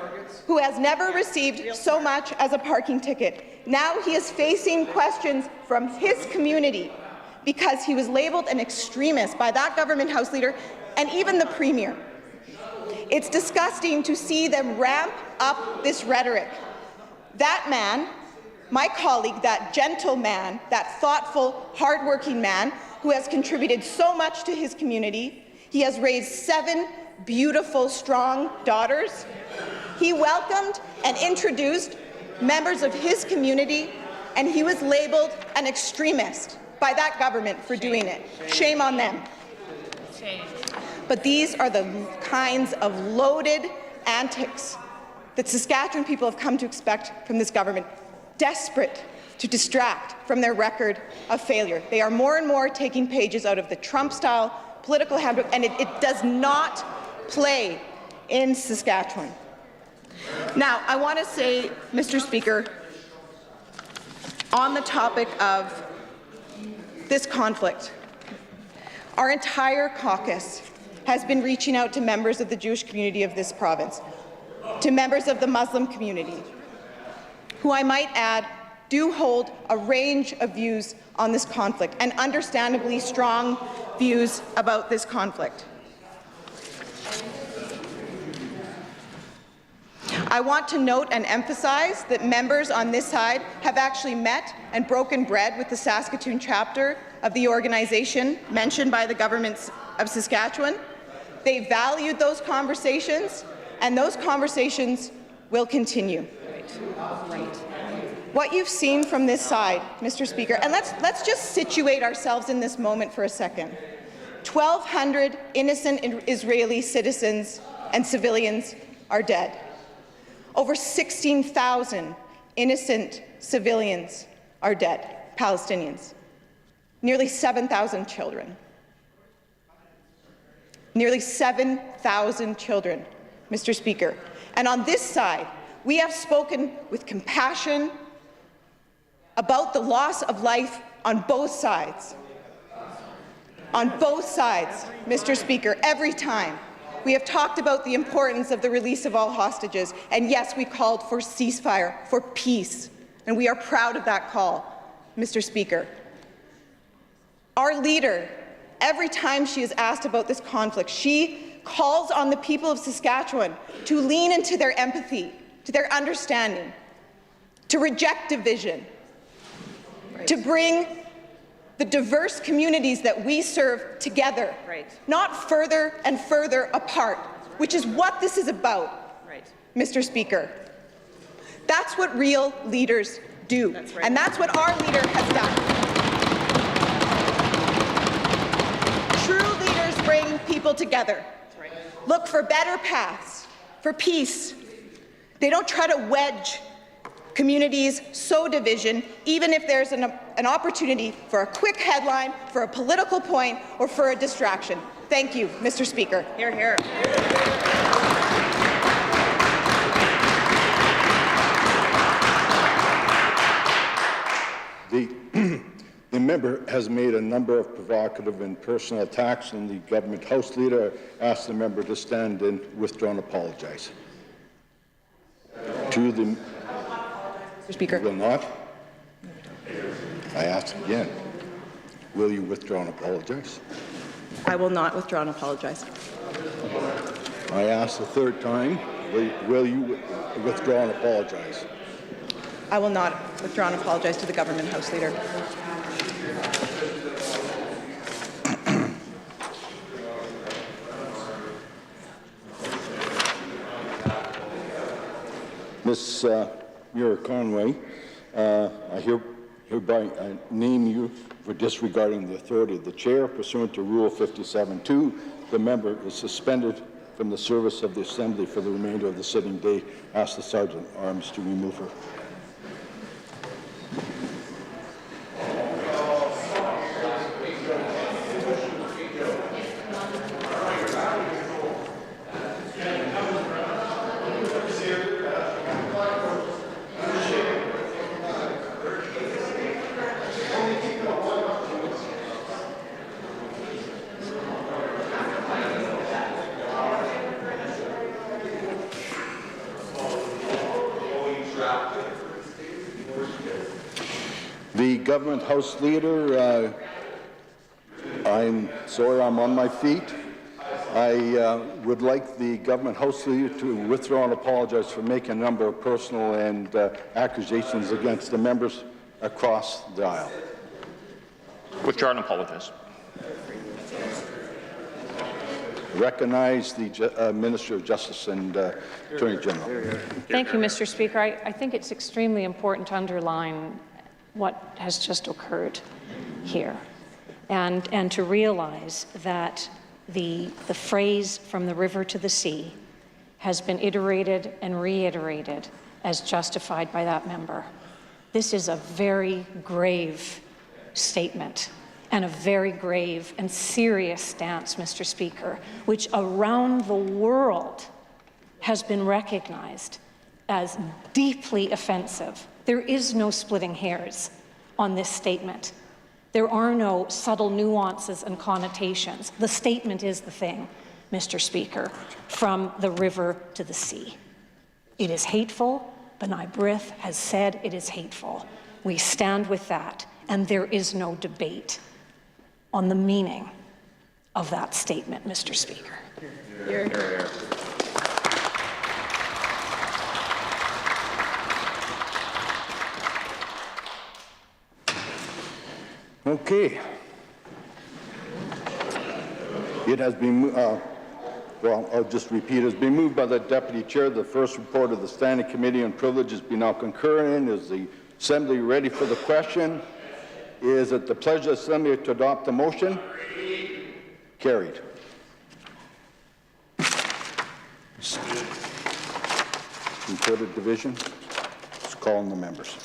who has never received so much as a parking ticket. Now he is facing questions from his community because he was labelled an extremist by that government House Leader and even the Premier. It's disgusting to see them ramp up this rhetoric. That man, my colleague, that gentle man, that thoughtful, hardworking man who has contributed so much to his community, he has raised 7 beautiful, strong daughters. He welcomed and introduced members of his community, and he was labelled an extremist by that government for doing it. Shame on them. But these are the kinds of loaded antics that Saskatchewan people have come to expect from this government, desperate to distract from their record of failure. They are more and more taking pages out of the Trump-style political handbook, and it does not play in Saskatchewan. Now, I want to say, Mr. Speaker, on the topic of this conflict, our entire caucus has been reaching out to members of the Jewish community of this province, to members of the Muslim community, who I might add do hold a range of views on this conflict, and understandably strong views about this conflict. I want to note and emphasize that members on this side have actually met and broken bread with the Saskatoon chapter of the organization mentioned by the government of Saskatchewan. They valued those conversations, and those conversations will continue. What you've seen from this side, Mr. Speaker, and let's just situate ourselves in this moment for a second. 1,200 innocent Israeli citizens and civilians are dead. Over 16,000 innocent civilians are dead, Palestinians. Nearly 7,000 children. Nearly 7,000 children, Mr. Speaker. And on this side, we have spoken with compassion about the loss of life on both sides. On both sides, Mr. Speaker, every time. We have talked about the importance of the release of all hostages, and yes, we called for ceasefire, for peace, and we are proud of that call, Mr. Speaker. Our leader, every time she is asked about this conflict, she calls on the people of Saskatchewan to lean into their empathy, to their understanding, to reject division, to bring the diverse communities that we serve together, not further and further apart, which is what this is about, Mr. Speaker. That's what real leaders do, and that's what our leader has done. True leaders bring people together, look for better paths, for peace. They don't try to wedge communities, sow division, even if there's an opportunity for a quick headline, for a political point, or for a distraction. Thank you, Mr. Speaker. Hear, hear. The member has made a number of provocative and personal attacks on the government House Leader. I ask the member to stand and withdraw and apologize. To the Mr. Speaker. Will not. I ask again. Will you withdraw and apologize? I will not withdraw and apologize. I ask the third time. Will you withdraw and apologize? I will not withdraw and apologize to the government House Leader. Ms. Muir-Conway, I hereby name you for disregarding the authority of the chair pursuant to Rule 57.2. The member is suspended from the service of the Assembly for the remainder of the sitting day. Ask the Sergeant at Arms to remove her. The government House Leader, I'm sorry I'm on my feet. I would like the government House Leader to withdraw and apologize for making a number of personal and accusations against the members across the aisle. Withdraw and apologize. Recognize the Minister of Justice and Attorney General. Thank you, Mr. Speaker. I think it's extremely important to underline what has just occurred here, and to realize that the phrase "from the river to the sea" has been iterated and reiterated as justified by that member. This is a very grave statement and a very grave and serious stance, Mr. Speaker, which around the world has been recognized as deeply offensive. There is no splitting hairs on this statement. There are no subtle nuances and connotations. The statement is the thing, Mr. Speaker, from the river to the sea. It is hateful. B'nai B'rith has said it is hateful. We stand with that, and there is no debate on the meaning of that statement, Mr. Speaker. Here. Here. Okay. It has been Well, I'll just repeat. It's been moved by the Deputy Chair. The first report of the Standing Committee on Privileges be now concurred in. Is the Assembly ready for the question? Is it the pleasure of the Assembly to adopt the motion? Carried. Reported division. Let's call on the members.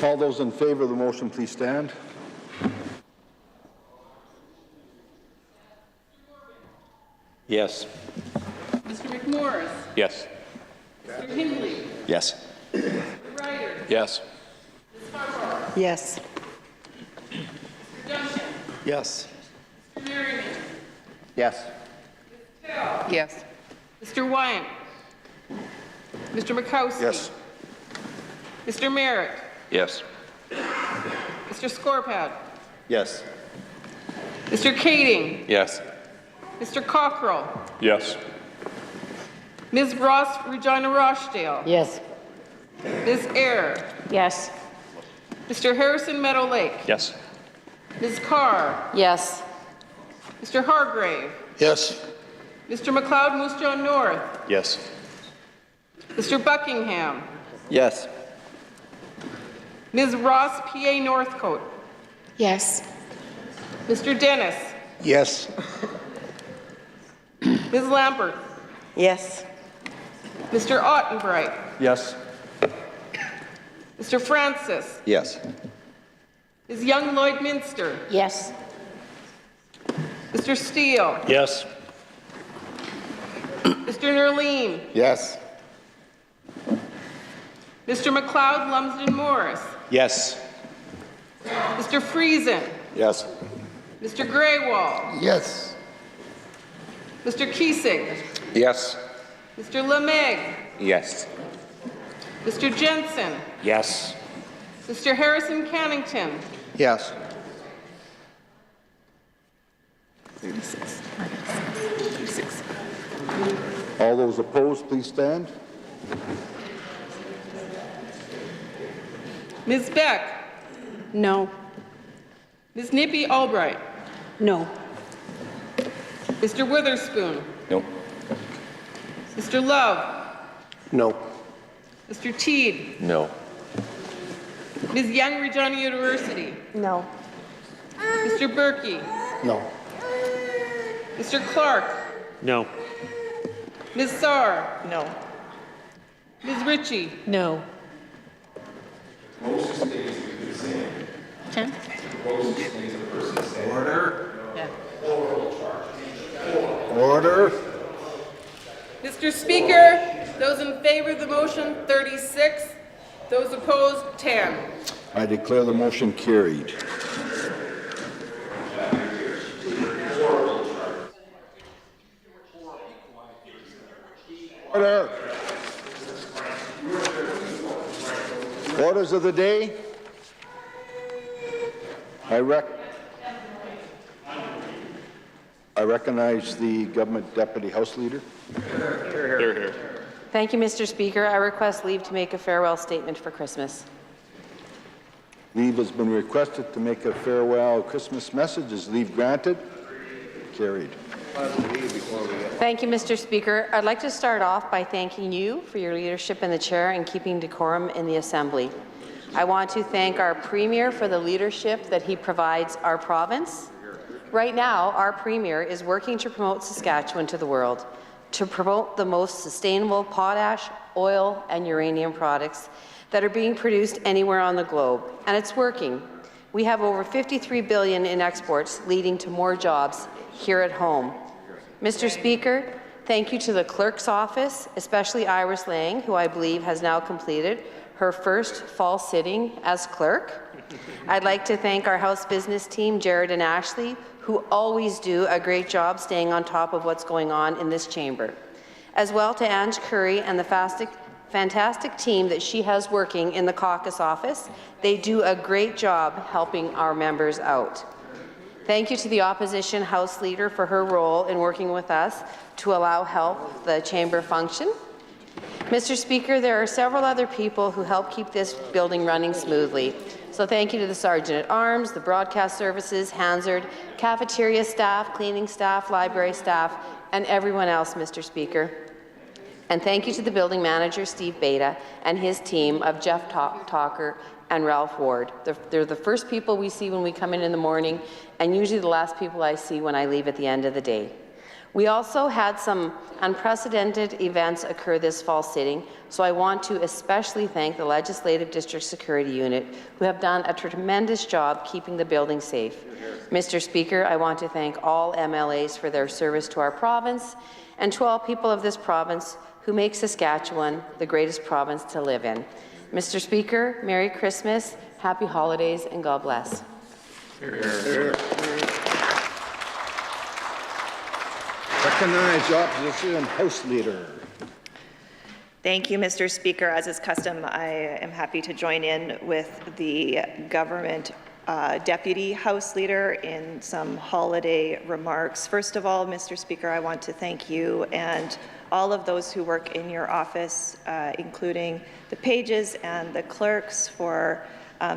All those in favor of the motion, please stand. Yes. Mr. McMorris? Yes. Mr. Hindley? Yes. Mr. Ryder? Yes. Ms. Harbaugh? Yes. Mr. Duncan? Yes. Mr. Merriman? Yes. Tell? Yes. Mr. Wyant? Mr. Makowski? Yes. Mr. Merritt? Yes. Mr. Scorpad? Yes. Mr. Kading? Yes. Mr. Cockrell? Yes. Ms. Ross Regina Rochdale? Yes. Ms. Eyre? Yes. Mr. Harrison Meadow Lake? Yes. Ms. Carr? Yes. Mr. Hargrave? Yes. Mr. McLeod Moose Jaw North? Yes. Mr. Buckingham? Yes. Ms. Ross PA Northcote? Yes. Mr. Dennis? Yes. Ms. Lambert? Yes. Mr. Ottenbright? Yes. Mr. Francis? Yes. Ms. Young Lloyd-Minster? Yes. Mr. Steele? Yes. Mr. Nerline? Yes. Mr. McLeod Lumsden Morris? Yes. Mr. Friesen? Yes. Mr. Greywall? Yes. Mr. Kiesig? Yes. Mr. Lemeg? Yes. Mr. Jensen? Yes. Mr. Harrison Cannington? Yes. 36. 36. All those opposed, please stand. Ms. Beck? No. Ms. Nippy Albright? No. Mr. Witherspoon? No. Mr. Love? No. Mr. Teed? No. Ms. Young Regina University? No. Mr. Berkey? No. Mr. Clark? No. Ms. Saar? No. Ms. Ritchie? No. Ken? Order. Yeah. Order. Mr. Speaker, those in favor of the motion, 36. Those opposed, 10. I declare the motion carried. Order. Orders of the day. I recognize the Government Deputy House Leader. Here. Thank you, Mr. Speaker. I request leave to make a farewell statement for Christmas. Leave has been requested to make a farewell Christmas message. Is leave granted? Carried. Thank you, Mr. Speaker. I'd like to start off by thanking you for your leadership in the chair and keeping decorum in the Assembly. I want to thank our Premier for the leadership that he provides our province. Right now, our Premier is working to promote Saskatchewan to the world, to promote the most sustainable potash, oil, and uranium products that are being produced anywhere on the globe, and it's working. We have over $53 billion in exports, leading to more jobs here at home. Mr. Speaker, thank you to the Clerk's Office, especially Iris Lang, who I believe has now completed her first fall sitting as clerk. I'd like to thank our House business team, Jared and Ashley, who always do a great job staying on top of what's going on in this chamber. As well to Ange Curry and the fantastic team that she has working in the caucus office. They do a great job helping our members out. Thank you to the Opposition House Leader for her role in working with us to allow help the chamber function. Mr. Speaker, there are several other people who help keep this building running smoothly. So thank you to the Sergeant-at-Arms, the broadcast services, Hansard, cafeteria staff, cleaning staff, library staff, and everyone else, Mr. Speaker. And thank you to the building manager, Steve Beta, and his team of Jeff Talker and Ralph Ward. They're the first people we see when we come in the morning, and usually the last people I see when I leave at the end of the day. We also had some unprecedented events occur this fall sitting, so I want to especially thank the Legislative District Security Unit, who have done a tremendous job keeping the building safe. Mr. Speaker, I want to thank all MLAs for their service to our province, and to all people of this province who make Saskatchewan the greatest province to live in. Mr. Speaker, Merry Christmas, Happy Holidays, and God bless. Recognize the Opposition House Leader. Thank you, Mr. Speaker. As is custom, I am happy to join in with the government Deputy House Leader in some holiday remarks. First of all, Mr. Speaker, I want to thank you and all of those who work in your office, including the pages and the clerks, for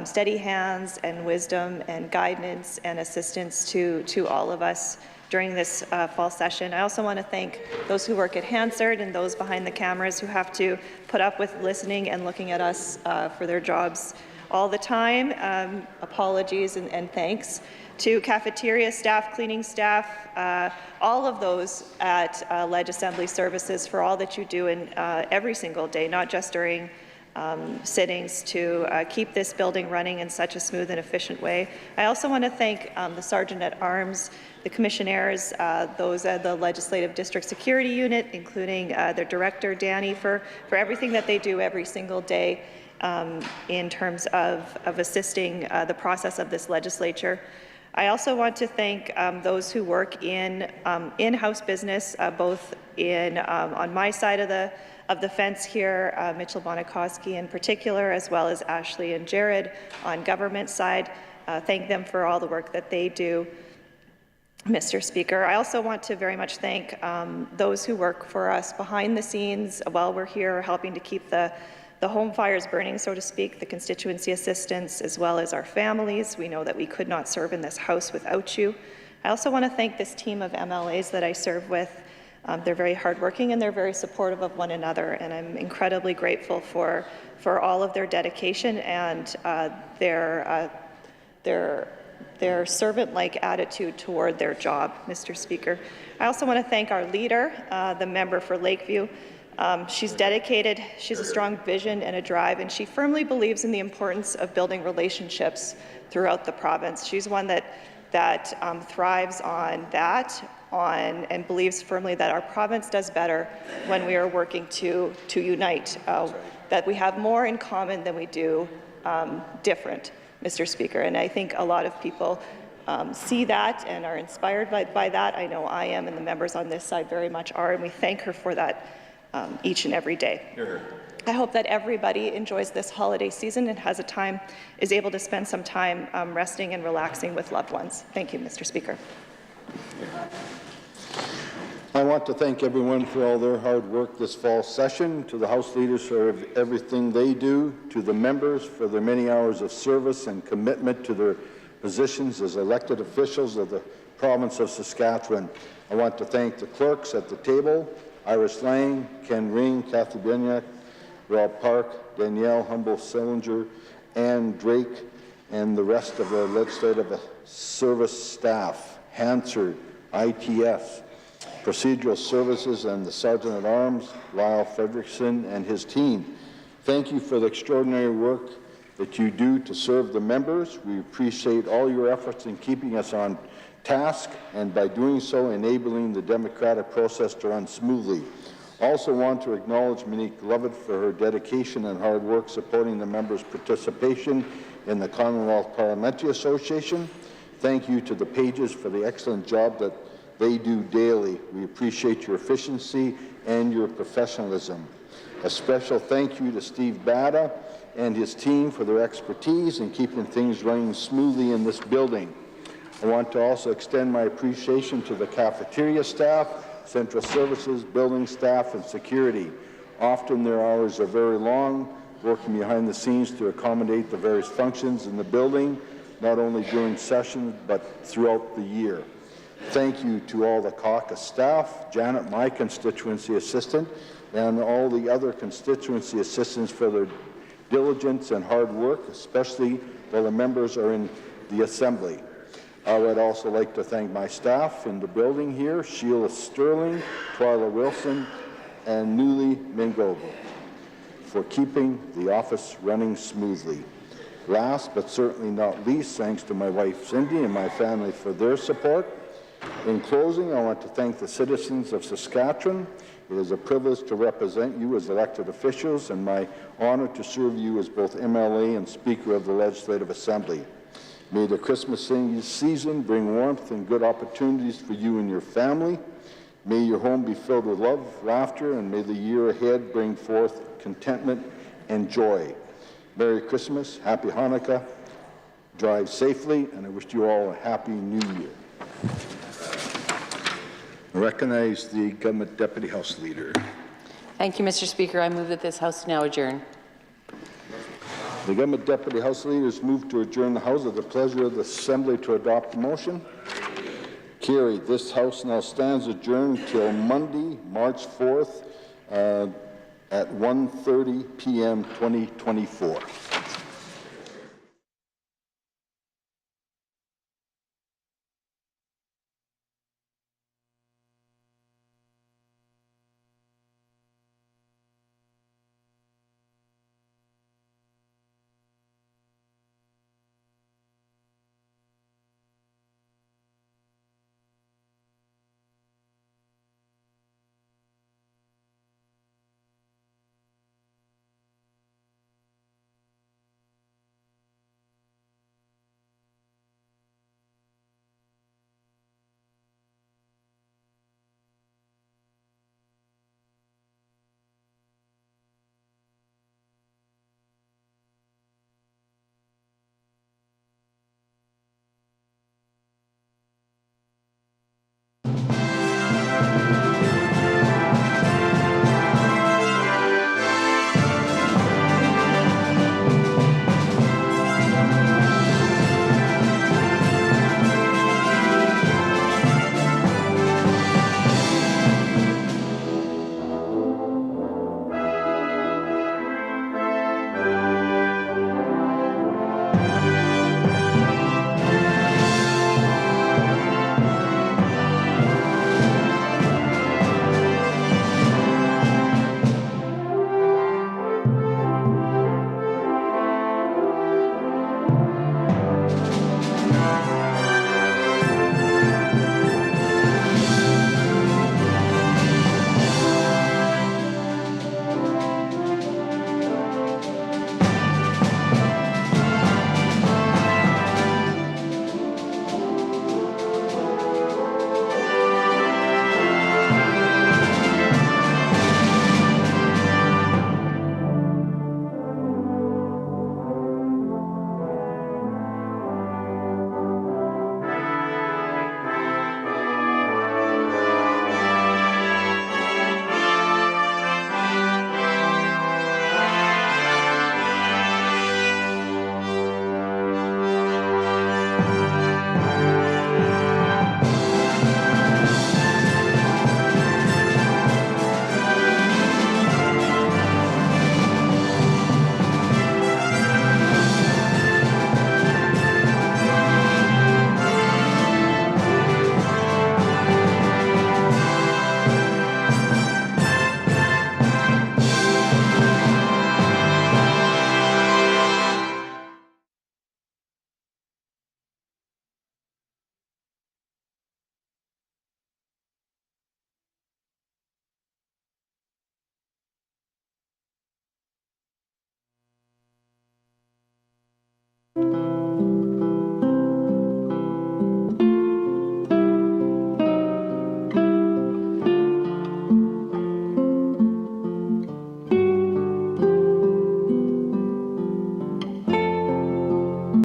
steady hands and wisdom and guidance and assistance to all of us during this fall session. I also want to thank those who work at Hansard and those behind the cameras who have to put up with listening and looking at us for their jobs all the time. Apologies and thanks to cafeteria staff, cleaning staff, all of those at Ledge Assembly Services for all that you do in every single day, not just during sittings, to keep this building running in such a smooth and efficient way. I also want to thank the Sergeant at Arms, the commissionaires, those at the Legislative District Security Unit, including their director, Danny, for everything that they do every single day in terms of assisting the process of this legislature. I also want to thank those who work in in-house business, both on my side of the fence here, Mitchell Bonikoski in particular, as well as Ashley and Jared on government side. Thank them for all the work that they do, Mr. Speaker. I also want to very much thank those who work for us behind the scenes while we're here helping to keep the home fires burning, so to speak, the constituency assistants, as well as our families. We know that we could not serve in this House without you. I also want to thank this team of MLAs that I serve with. They're very hardworking and they're very supportive of one another, and I'm incredibly grateful for all of their dedication and their servant-like attitude toward their job, Mr. Speaker. I also want to thank our leader, the member for Lakeview. She's dedicated, she's a strong vision and a drive, and she firmly believes in the importance of building relationships throughout the province. She's one that thrives on that, and believes firmly that our province does better when we are working to unite, that we have more in common than we do different, Mr. Speaker. And I think a lot of people see that and are inspired by that. I know I am, and the members on this side very much are, and we thank her for that each and every day. I hope that everybody enjoys this holiday season and is able to spend some time resting and relaxing with loved ones. Thank you, Mr. Speaker. I want to thank everyone for all their hard work this fall session, to the House leaders for everything they do, to the members for their many hours of service and commitment to their positions as elected officials of the province of Saskatchewan. I want to thank the clerks at the table, Iris Lang, Ken Ring, Kathy Benyak, Rob Park, Danielle Humble-Sillinger, Ann Drake, and the rest of the legislative service staff, Hansard, ITS, Procedural Services, and the Sergeant at Arms, Lyle Fredrickson, and his team. Thank you for the extraordinary work that you do to serve the members. We appreciate all your efforts in keeping us on task, and by doing so, enabling the democratic process to run smoothly. Also want to acknowledge Monique Lovett for her dedication and hard work supporting the members' participation in the Commonwealth Parliamentary Association. Thank you to the pages for the excellent job that they do daily. We appreciate your efficiency and your professionalism. A special thank you to Steve Bada and his team for their expertise in keeping things running smoothly in this building. I want to also extend my appreciation to the cafeteria staff, central services, building staff, and security. Often their hours are very long, working behind the scenes to accommodate the various functions in the building, not only during sessions, but throughout the year. Thank you to all the caucus staff, Janet, my constituency assistant, and all the other constituency assistants for their diligence and hard work, especially while the members are in the Assembly. I would also like to thank my staff in the building here, Sheila Sterling, Twyla Wilson, and Newly Mingobo, for keeping the office running smoothly. Last but certainly not least, thanks to my wife Cindy and my family for their support. In closing, I want to thank the citizens of Saskatchewan. It is a privilege to represent you as elected officials and my honor to serve you as both MLA and Speaker of the Legislative Assembly. May the Christmas season bring warmth and good opportunities for you and your family. May your home be filled with love, laughter, and may the year ahead bring forth contentment and joy. Merry Christmas, Happy Hanukkah, drive safely, and I wish you all a Happy New Year. I recognize the Government Deputy House Leader. Thank you, Mr. Speaker. I move that this House now adjourn. The Government Deputy House Leader has moved to adjourn the House at the pleasure of the Assembly to adopt the motion. Carried. This House now stands adjourned till Monday, March 4th at 1:30 p.m. 2024.